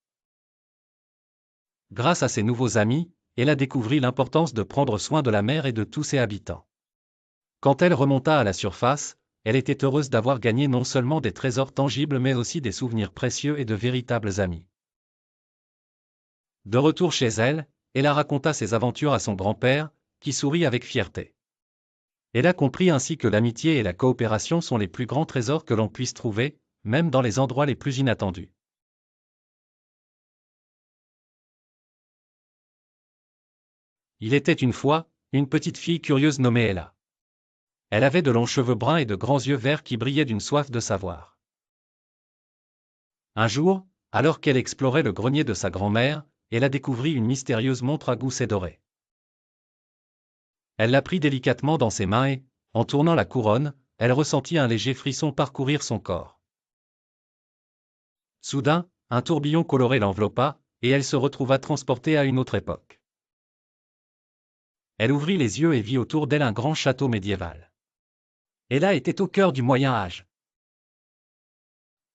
Grâce à ces nouveaux amis, Ella découvrit l'importance de prendre soin de la mer et de tous ses habitants. Quand elle remonta à la surface, elle était heureuse d'avoir gagné non seulement des trésors tangibles mais aussi des souvenirs précieux et de véritables amis. De retour chez elle, Ella raconta ses aventures à son grand-père, qui sourit avec fierté. Ella comprit ainsi que l'amitié et la coopération sont les plus grands trésors que l'on puisse trouver, même dans les endroits les plus inattendus. Il était une fois, une petite fille curieuse nommée Ella. Elle avait de longs cheveux bruns et de grands yeux verts qui brillaient d'une soif de savoir. Un jour, alors qu'elle explorait le grenier de sa grand-mère, Ella découvrit une mystérieuse montre à gousset doré. Elle la prit délicatement dans ses mains et, en tournant la couronne, elle ressentit un léger frisson parcourir son corps. Soudain, un tourbillon coloré l'enveloppa, et elle se retrouva transportée à une autre époque. Elle ouvrit les yeux et vit autour d'elle un grand château médiéval. Ella était au cœur du Moyen Âge.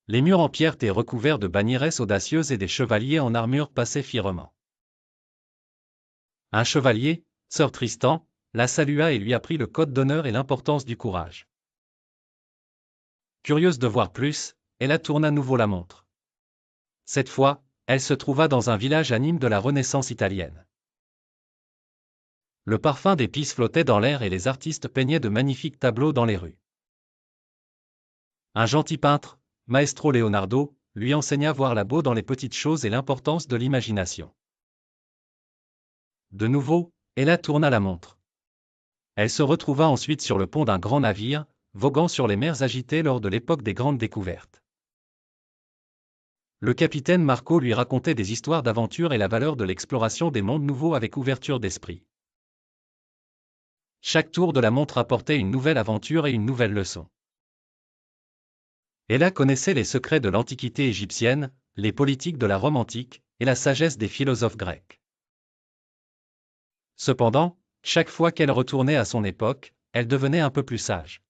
Les murs en pierre étaient recouverts de bannieresses audacieuses et des chevaliers en armure passaient fièrement. Un chevalier, Sir Tristan, la salua et lui apprit le code d'honneur et l'importance du courage. Curieuse de voir plus, Ella tourna à nouveau la montre. Cette fois, elle se trouva dans un village à Nîmes de la Renaissance italienne. Le parfum d'épices flottait dans l'air et les artistes peignaient de magnifiques tableaux dans les rues. Un gentil peintre, Maestro Leonardo, lui enseigna à voir la beauté dans les petites choses et l'importance de l'imagination. De nouveau, Ella tourna la montre. Elle se retrouva ensuite sur le pont d'un grand navire, voguant sur les mers agitées lors de l'époque des grandes découvertes. Le capitaine Marco lui racontait des histoires d'aventure et la valeur de l'exploration des mondes nouveaux avec ouverture d'esprit. Chaque tour de la montre apportait une nouvelle aventure et une nouvelle leçon. Ella connaissait les secrets de l'Antiquité égyptienne, les politiques de la Rome antique, et la sagesse des philosophes grecs. Cependant, chaque fois qu'elle retournait à son époque, elle devenait un peu plus sage.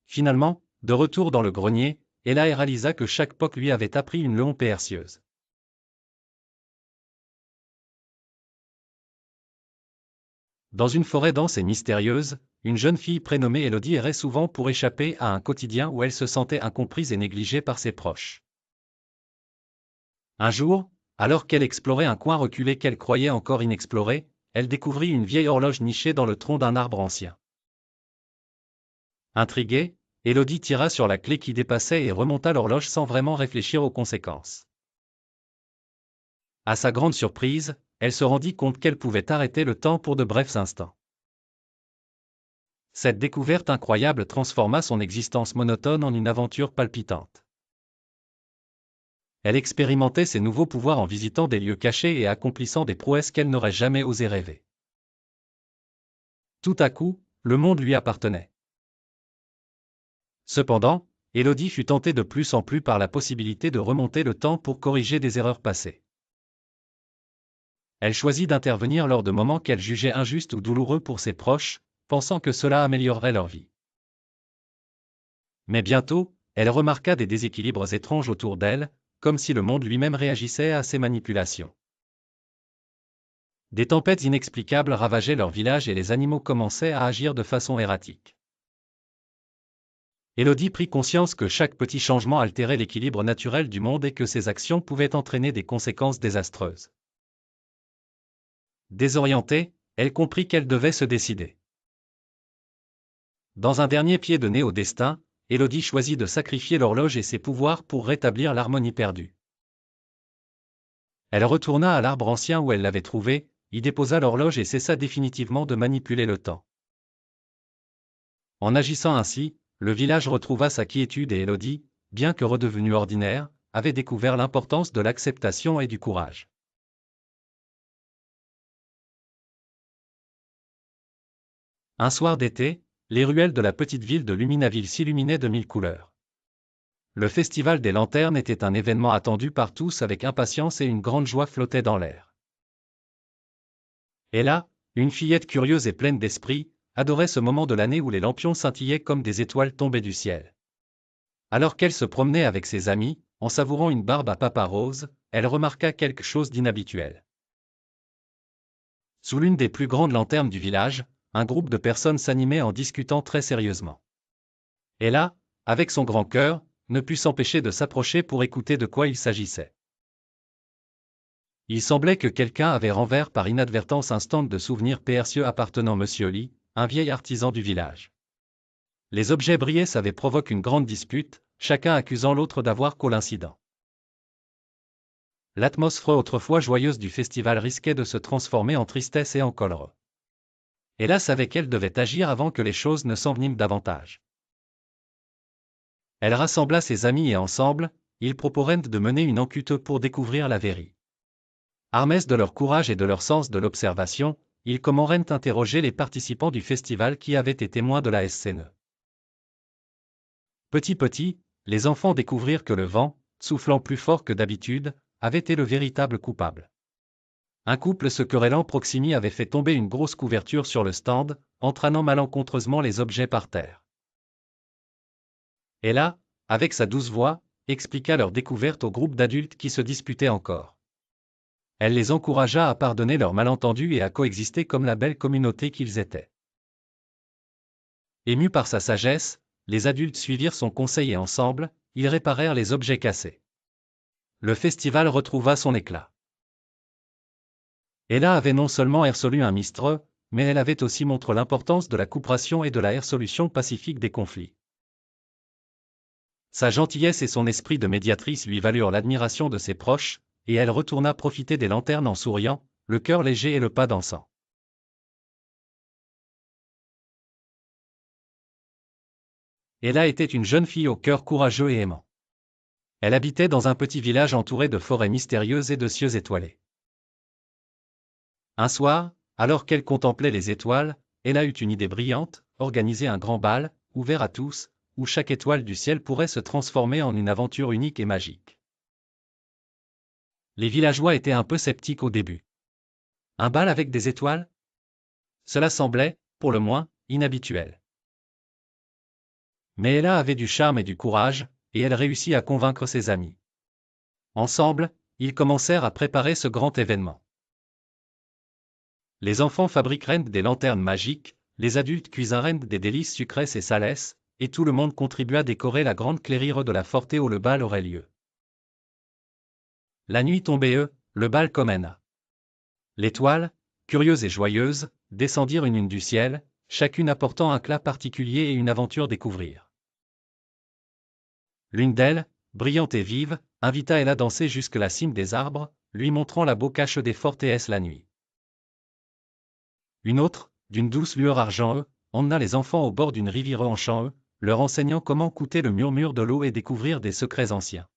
Finalement, de retour dans le grenier, Ella réalisa que chaque époque lui avait appris une leçon précieuse. Dans une forêt dense et mystérieuse, une jeune fille prénommée Élodie errait souvent pour échapper à un quotidien où elle se sentait incomprise et négligée par ses proches. Un jour, alors qu'elle explorait un coin reculé qu'elle croyait encore inexploré, elle découvrit une vieille horloge nichée dans le tronc d'un arbre ancien. Intriguée, Élodie tira sur la clé qui dépassait et remonta l'horloge sans vraiment réfléchir aux conséquences. À sa grande surprise, elle se rendit compte qu'elle pouvait arrêter le temps pour de brefs instants. Cette découverte incroyable transforma son existence monotone en une aventure palpitante. Elle expérimentait ses nouveaux pouvoirs en visitant des lieux cachés et accomplissant des prouesses qu'elle n'aurait jamais osé rêver. Tout à coup, le monde lui appartenait. Cependant, Élodie fut tentée de plus en plus par la possibilité de remonter le temps pour corriger des erreurs passées. Elle choisit d'intervenir lors de moments qu'elle jugeait injustes ou douloureux pour ses proches, pensant que cela améliorerait leur vie. Mais bientôt, elle remarqua des déséquilibres étranges autour d'elle, comme si le monde lui-même réagissait à ses manipulations. Des tempêtes inexplicables ravageaient leur village et les animaux commençaient à agir de façon erratique. Élodie prit conscience que chaque petit changement altérait l'équilibre naturel du monde et que ses actions pouvaient entraîner des conséquences désastreuses. Désorientée, elle comprit qu'elle devait se décider. Dans un dernier pied de nez au destin, Élodie choisit de sacrifier l'horloge et ses pouvoirs pour rétablir l'harmonie perdue. Elle retourna à l'arbre ancien où elle l'avait trouvé, y déposa l'horloge et cessa définitivement de manipuler le temps. En agissant ainsi, le village retrouva sa quiétude et Élodie, bien que redevenue ordinaire, avait découvert l'importance de l'acceptation et du courage. Un soir d'été, les ruelles de la petite ville de Luminaville s'illuminaient de mille couleurs. Le festival des lanternes était un événement attendu par tous avec impatience et une grande joie flottait dans l'air. Et là, une fillette curieuse et pleine d'esprit, adorait ce moment de l'année où les lampions scintillaient comme des étoiles tombées du ciel. Alors qu'elle se promenait avec ses amis, en savourant une barbe à papa rose, elle remarqua quelque chose d'inhabituel. Sous l'une des plus grandes lanternes du village, un groupe de personnes s'animait en discutant très sérieusement. Et là, avec son grand cœur, ne put s'empêcher de s'approcher pour écouter de quoi il s'agissait. Il semblait que quelqu'un avait renversé par inadvertance un stand de souvenirs précieux appartenant à Monsieur Lee, un vieil artisan du village. Les objets brillaient, ça avait provoqué une grande dispute, chacun accusant l'autre d'avoir causé l'incident. L'atmosphère autrefois joyeuse du festival risquait de se transformer en tristesse et en colère. Hélas, avec elle devait agir avant que les choses ne s'enveniment davantage. Elle rassembla ses amis et ensemble, ils proposèrent de mener une enquête pour découvrir la vérité. Armés de leur courage et de leur sens de l'observation, ils commencèrent à interroger les participants du festival qui avaient été témoins de la scène. Petit, les enfants découvrirent que le vent, soufflant plus fort que d'habitude, avait été le véritable coupable. Un couple se querellant Proximi avait fait tomber une grosse couverture sur le stand, entraînant malencontreusement les objets par terre. Et là, avec sa douce voix, expliqua leur découverte au groupe d'adultes qui se disputaient encore. Elle les encouragea à pardonner leurs malentendus et à coexister comme la belle communauté qu'ils étaient. Émus par sa sagesse, les adultes suivirent son conseil et ensemble, ils réparèrent les objets cassés. Le festival retrouva son éclat. Ella avait non seulement résolu un mystère, mais elle avait aussi montré l'importance de la coopération et de la résolution pacifique des conflits. Sa gentillesse et son esprit de médiatrice lui valurent l'admiration de ses proches, et elle retourna profiter des lanternes en souriant, le cœur léger et le pas dansant. Ella était une jeune fille au cœur courageux et aimant. Elle habitait dans un petit village entouré de forêts mystérieuses et de cieux étoilés. Un soir, alors qu'elle contemplait les étoiles, Ella eut une idée brillante, organiser un grand bal, ouvert à tous, où chaque étoile du ciel pourrait se transformer en une aventure unique et magique. Les villageois étaient un peu sceptiques au début. Un bal avec des étoiles? Cela semblait, pour le moins, inhabituel. Mais Ella avait du charme et du courage, et elle réussit à convaincre ses amis. Ensemble, ils commencèrent à préparer ce grand événement. Les enfants fabriquèrent des lanternes magiques, les adultes cuisinrent des délices sucrées et salées, et tout le monde contribua à décorer la grande clairière de la forêt où le bal aurait lieu. La nuit tombait, le bal commença. L'étoile, curieuse et joyeuse, descendirent une du ciel, chacune apportant un éclat particulier et une aventure découvrir. L'une d'elles, brillante et vive, invita Ella à danser jusque la cime des arbres, lui montrant la beau cache des fortesses la nuit. Une autre, d'une douce lueur argent, emmena les enfants au bord d'une rivière en chant, leur enseignant comment écouter le murmure de l'eau et découvrir des secrets anciens.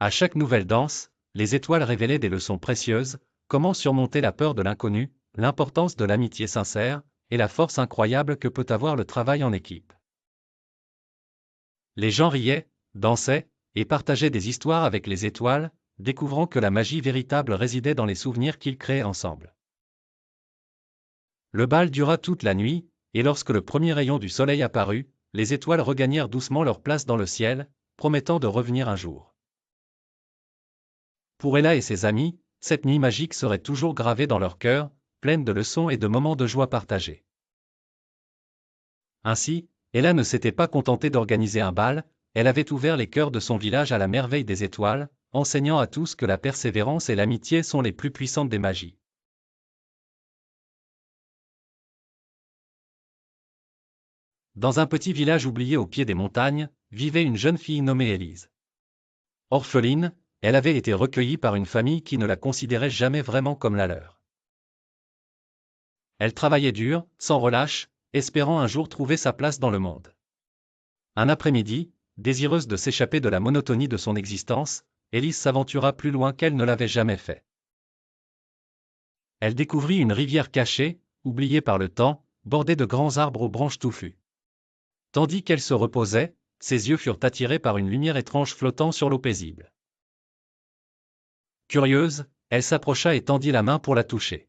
À chaque nouvelle danse, les étoiles révélaient des leçons précieuses, comment surmonter la peur de l'inconnu, l'importance de l'amitié sincère, et la force incroyable que peut avoir le travail en équipe. Les gens riaient, dansaient, et partageaient des histoires avec les étoiles, découvrant que la magie véritable résidait dans les souvenirs qu'ils créaient ensemble. Le bal dura toute la nuit, et lorsque le premier rayon du soleil apparut, les étoiles regagnèrent doucement leur place dans le ciel, promettant de revenir un jour. Pour Ella et ses amis, cette nuit magique serait toujours gravée dans leur cœur, pleine de leçons et de moments de joie partagés. Ainsi, Ella ne s'était pas contentée d'organiser un bal, elle avait ouvert les cœurs de son village à la merveille des étoiles, enseignant à tous que la persévérance et l'amitié sont les plus puissantes des magies. Dans un petit village oublié au pied des montagnes, vivait une jeune fille nommée Élise. Orpheline, elle avait été recueillie par une famille qui ne la considérait jamais vraiment comme la leur. Elle travaillait dur, sans relâche, espérant un jour trouver sa place dans le monde. Un après-midi, désireuse de s'échapper de la monotonie de son existence, Élise s'aventura plus loin qu'elle ne l'avait jamais fait. Elle découvrit une rivière cachée, oubliée par le temps, bordée de grands arbres aux branches touffues. Tandis qu'elle se reposait, ses yeux furent attirés par une lumière étrange flottant sur l'eau paisible. Curieuse, elle s'approcha et tendit la main pour la toucher.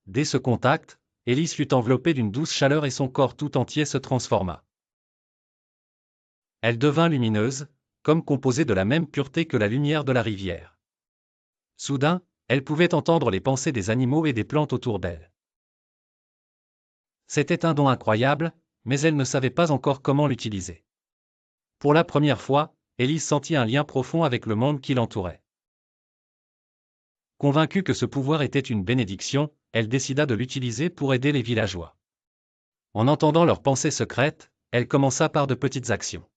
Dès ce contact, Élise fut enveloppée d'une douce chaleur et son corps tout entier se transforma. Elle devint lumineuse, comme composée de la même pureté que la lumière de la rivière. Soudain, elle pouvait entendre les pensées des animaux et des plantes autour d'elle. C'était un don incroyable, mais elle ne savait pas encore comment l'utiliser. Pour la première fois, Élise sentit un lien profond avec le monde qui l'entourait. Convaincue que ce pouvoir était une bénédiction, elle décida de l'utiliser pour aider les villageois. En entendant leurs pensées secrètes, elle commença par de petites actions.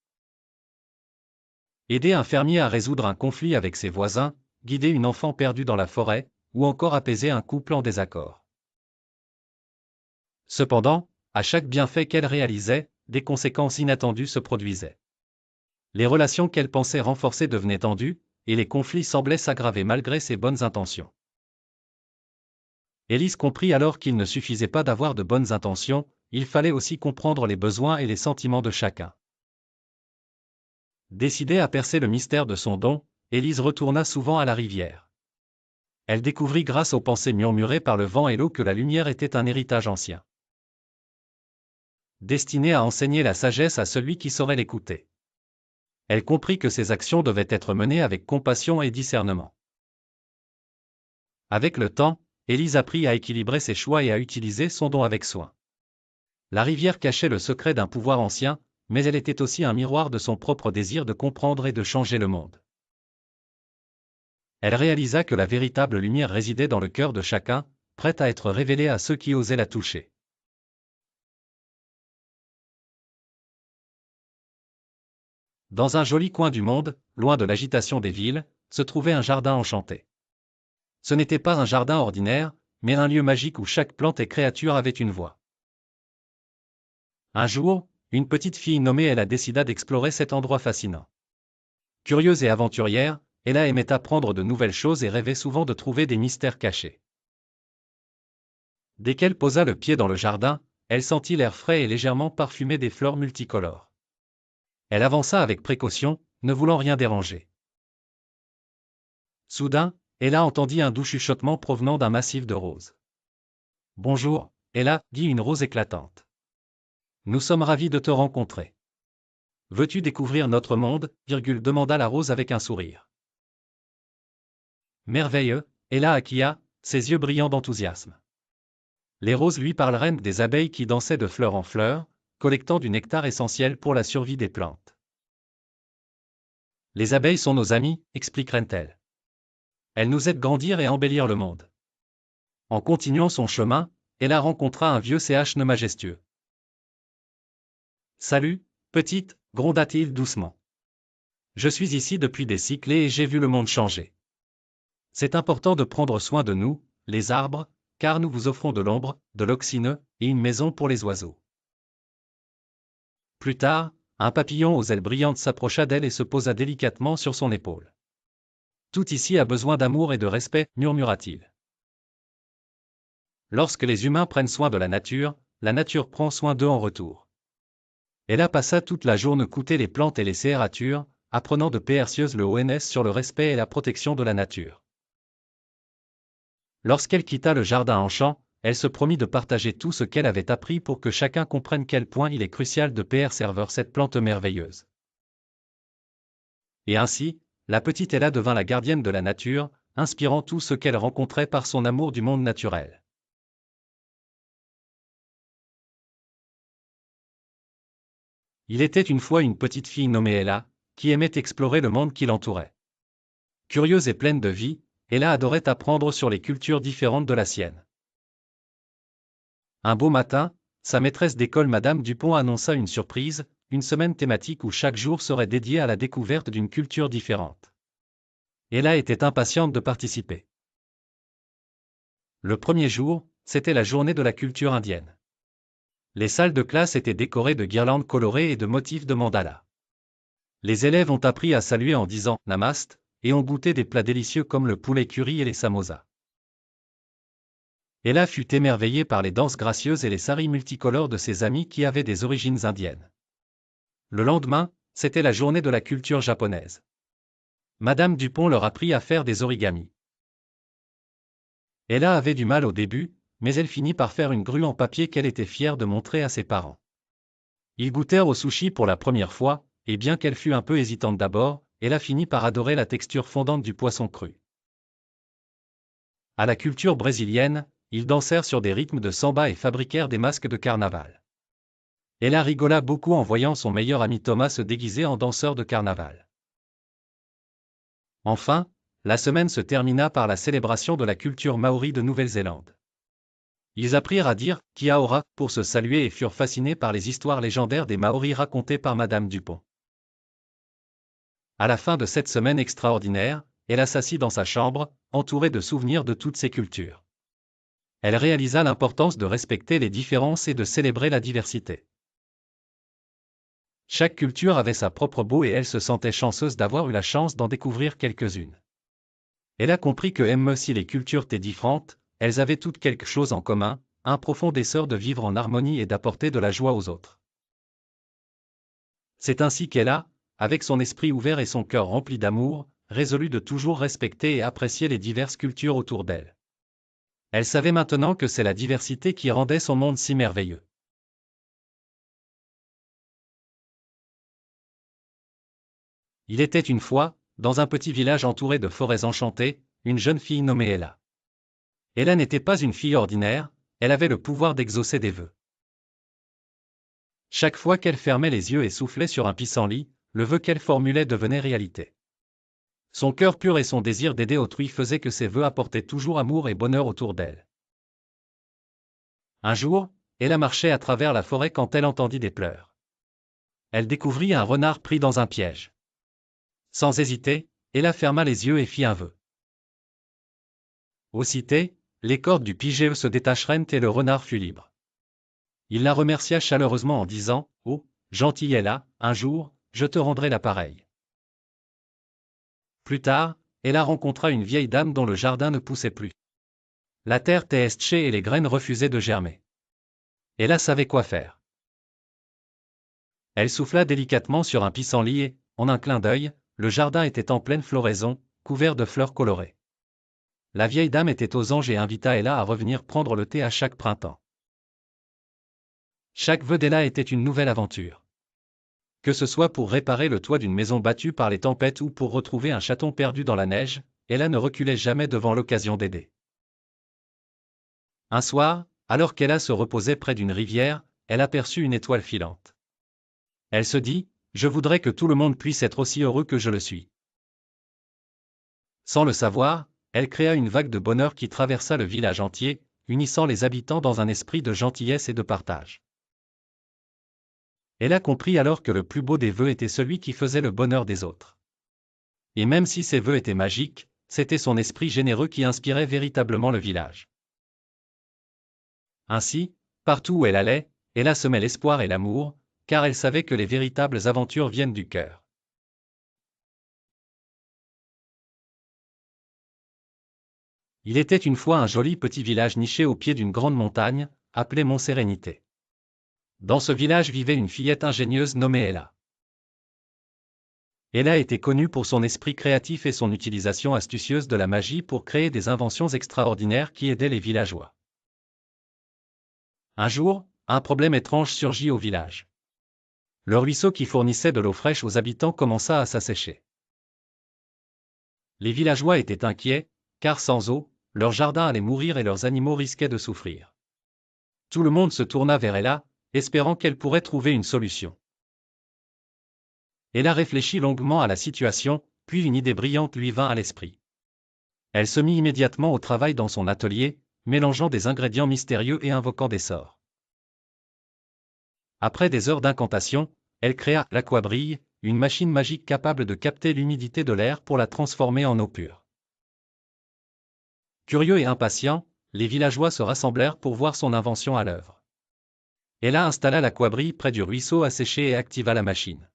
Aider un fermier à résoudre un conflit avec ses voisins, guider une enfant perdue dans la forêt, ou encore apaiser un couple en désaccord. Cependant, à chaque bienfait qu'elle réalisait, des conséquences inattendues se produisaient. Les relations qu'elle pensait renforcer devenaient tendues, et les conflits semblaient s'aggraver malgré ses bonnes intentions. Élise comprit alors qu'il ne suffisait pas d'avoir de bonnes intentions, il fallait aussi comprendre les besoins et les sentiments de chacun. Décidée à percer le mystère de son don, Élise retourna souvent à la rivière. Elle découvrit grâce aux pensées murmurées par le vent et l'eau que la lumière était un héritage ancien, destiné à enseigner la sagesse à celui qui saurait l'écouter. Elle comprit que ses actions devaient être menées avec compassion et discernement. Avec le temps, Élise apprit à équilibrer ses choix et à utiliser son don avec soin. La rivière cachait le secret d'un pouvoir ancien, mais elle était aussi un miroir de son propre désir de comprendre et de changer le monde. Elle réalisa que la véritable lumière résidait dans le cœur de chacun, prête à être révélée à ceux qui osaient la toucher. Dans un joli coin du monde, loin de l'agitation des villes, se trouvait un jardin enchanté. Ce n'était pas un jardin ordinaire, mais un lieu magique où chaque plante et créature avait une voix. Un jour, une petite fille nommée Ella décida d'explorer cet endroit fascinant. Curieuse et aventurière, Ella aimait apprendre de nouvelles choses et rêvait souvent de trouver des mystères cachés. Dès qu'elle posa le pied dans le jardin, elle sentit l'air frais et légèrement parfumé des fleurs multicolores. Elle avança avec précaution, ne voulant rien déranger. Soudain, Ella entendit un doux chuchotement provenant d'un massif de roses. « Bonjour, Ella, dit une rose éclatante. Nous sommes ravis de te rencontrer. Veux-tu découvrir notre monde, demanda la rose avec un sourire. Merveilleux, Ella acquia, ses yeux brillants d'enthousiasme. Les roses lui parlèrent des abeilles qui dansaient de fleur en fleur, collectant du nectar essentiel pour la survie des plantes. Les abeilles sont nos amies, expliquerent-elles. Elles nous aident à grandir et à embellir le monde. En continuant son chemin, Ella rencontra un vieux CH majestueux. Salut, petite, gronda-t-il doucement. Je suis ici depuis des siècles et j'ai vu le monde changer. C'est important de prendre soin de nous, les arbres, car nous vous offrons de l'ombre, de l'oxygène, et une maison pour les oiseaux. Plus tard, un papillon aux ailes brillantes s'approcha d'elle et se posa délicatement sur son épaule. Tout ici a besoin d'amour et de respect, murmura-t-il. Lorsque les humains prennent soin de la nature prend soin d'eux en retour. Ella passa toute la journée écouter les plantes et les créatures, apprenant de précieuses leçons sur le respect et la protection de la nature. Lorsqu'elle quitta le jardin en chant, elle se promit de partager tout ce qu'elle avait appris pour que chacun comprenne quel point il est crucial de préserver cette plante merveilleuse. Et ainsi, la petite Ella devint la gardienne de la nature, inspirant tout ce qu'elle rencontrait par son amour du monde naturel. Il était une fois une petite fille nommée Ella, qui aimait explorer le monde qui l'entourait. Curieuse et pleine de vie, Ella adorait apprendre sur les cultures différentes de la sienne. Un beau matin, sa maîtresse d'école Madame Dupont annonça une surprise, une semaine thématique où chaque jour serait dédié à la découverte d'une culture différente. Ella était impatiente de participer. Le premier jour, c'était la journée de la culture indienne. Les salles de classe étaient décorées de guirlandes colorées et de motifs de mandala. Les élèves ont appris à saluer en disant « Namaste » et ont goûté des plats délicieux comme le poulet curry et les samosas. Ella fut émerveillée par les danses gracieuses et les saris multicolores de ses amis qui avaient des origines indiennes. Le lendemain, c'était la journée de la culture japonaise. Madame Dupont leur apprit à faire des origamis. Ella avait du mal au début, mais elle finit par faire une grue en papier qu'elle était fière de montrer à ses parents. Ils goûtèrent au sushi pour la première fois, et bien qu'elle fût un peu hésitante d'abord, Ella finit par adorer la texture fondante du poisson cru. À la culture brésilienne, ils dansèrent sur des rythmes de samba et fabriquèrent des masques de carnaval. Ella rigola beaucoup en voyant son meilleur ami Thomas se déguiser en danseur de carnaval. Enfin, la semaine se termina par la célébration de la culture maori de Nouvelle-Zélande. Ils apprirent à dire « Kia ora » pour se saluer et furent fascinés par les histoires légendaires des Maoris racontées par Madame Dupont. À la fin de cette semaine extraordinaire, elle s'assit dans sa chambre, entourée de souvenirs de toutes ces cultures. Elle réalisa l'importance de respecter les différences et de célébrer la diversité. Chaque culture avait sa propre beau et elle se sentait chanceuse d'avoir eu la chance d'en découvrir quelques-unes. Elle a compris que même si les cultures étaient différentes, elles avaient toutes quelque chose en commun, un profond désir de vivre en harmonie et d'apporter de la joie aux autres. C'est ainsi qu'elle a, avec son esprit ouvert et son cœur rempli d'amour, résolu de toujours respecter et apprécier les diverses cultures autour d'elle. Elle savait maintenant que c'est la diversité qui rendait son monde si merveilleux. Il était une fois, dans un petit village entouré de forêts enchantées, une jeune fille nommée Ella. Ella n'était pas une fille ordinaire, elle avait le pouvoir d'exaucer des vœux. Chaque fois qu'elle fermait les yeux et soufflait sur un pissenlit, le vœu qu'elle formulait devenait réalité. Son cœur pur et son désir d'aider autrui faisaient que ses vœux apportaient toujours amour et bonheur autour d'elle. Un jour, Ella marchait à travers la forêt quand elle entendit des pleurs. Elle découvrit un renard pris dans un piège. Sans hésiter, Ella ferma les yeux et fit un vœu. Aussitôt, les cordes du pigeon se détachèrent et le renard fut libre. Il la remercia chaleureusement en disant « Oh, gentille Ella, un jour, je te rendrai l'appareil. » Plus tard, Ella rencontra une vieille dame dont le jardin ne poussait plus. La terre était séchée et les graines refusaient de germer. Ella savait quoi faire. Elle souffla délicatement sur un pissenlit et, en un clin d'œil, le jardin était en pleine floraison, couvert de fleurs colorées. La vieille dame était aux anges et invita Ella à revenir prendre le thé à chaque printemps. Chaque vœu d'Ella était une nouvelle aventure. Que ce soit pour réparer le toit d'une maison battue par les tempêtes ou pour retrouver un chaton perdu dans la neige, Ella ne reculait jamais devant l'occasion d'aider. Un soir, alors qu'Ella se reposait près d'une rivière, elle aperçut une étoile filante. Elle se dit « Je voudrais que tout le monde puisse être aussi heureux que je le suis. » Sans le savoir, elle créa une vague de bonheur qui traversa le village entier, unissant les habitants dans un esprit de gentillesse et de partage. Elle a compris alors que le plus beau des vœux était celui qui faisait le bonheur des autres. Et même si ses vœux étaient magiques, c'était son esprit généreux qui inspirait véritablement le village. Ainsi, partout où elle allait, Ella semait l'espoir et l'amour, car elle savait que les véritables aventures viennent du cœur. Il était une fois un joli petit village niché au pied d'une grande montagne, appelé Mont Sérénité. Dans ce village vivait une fillette ingénieuse nommée Ella. Ella était connue pour son esprit créatif et son utilisation astucieuse de la magie pour créer des inventions extraordinaires qui aidaient les villageois. Un jour, un problème étrange surgit au village. Le ruisseau qui fournissait de l'eau fraîche aux habitants commença à s'assécher. Les villageois étaient inquiets, car sans eau, leurs jardins allaient mourir et leurs animaux risquaient de souffrir. Tout le monde se tourna vers Ella, espérant qu'elle pourrait trouver une solution. Ella réfléchit longuement à la situation, puis une idée brillante lui vint à l'esprit. Elle se mit immédiatement au travail dans son atelier, mélangeant des ingrédients mystérieux et invoquant des sorts. Après des heures d'incantation, elle créa l'Aquabrille, une machine magique capable de capter l'humidité de l'air pour la transformer en eau pure. Curieux et impatients, les villageois se rassemblèrent pour voir son invention à l'œuvre. Ella installa l'Aquabrille près du ruisseau asséché et activa la machine.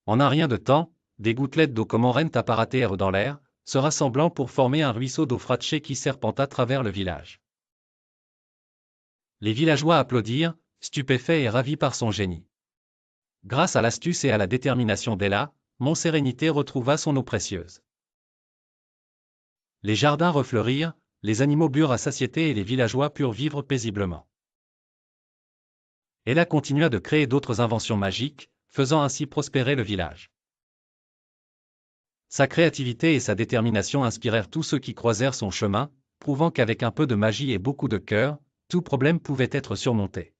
En un rien de temps, des gouttelettes d'eau comorrent apparaissèrent dans l'air, se rassemblant pour former un ruisseau d'eau fraîche qui serpenta à travers le village. Les villageois applaudirent, stupéfaits et ravis par son génie. Grâce à l'astuce et à la détermination d'Ella, Mont Sérénité retrouva son eau précieuse. Les jardins refleurirent, les animaux burent à satiété et les villageois purent vivre paisiblement. Ella continua de créer d'autres inventions magiques, faisant ainsi prospérer le village. Sa créativité et sa détermination inspirèrent tous ceux qui croisèrent son chemin, prouvant qu'avec un peu de magie et beaucoup de cœur, tout problème pouvait être surmonté.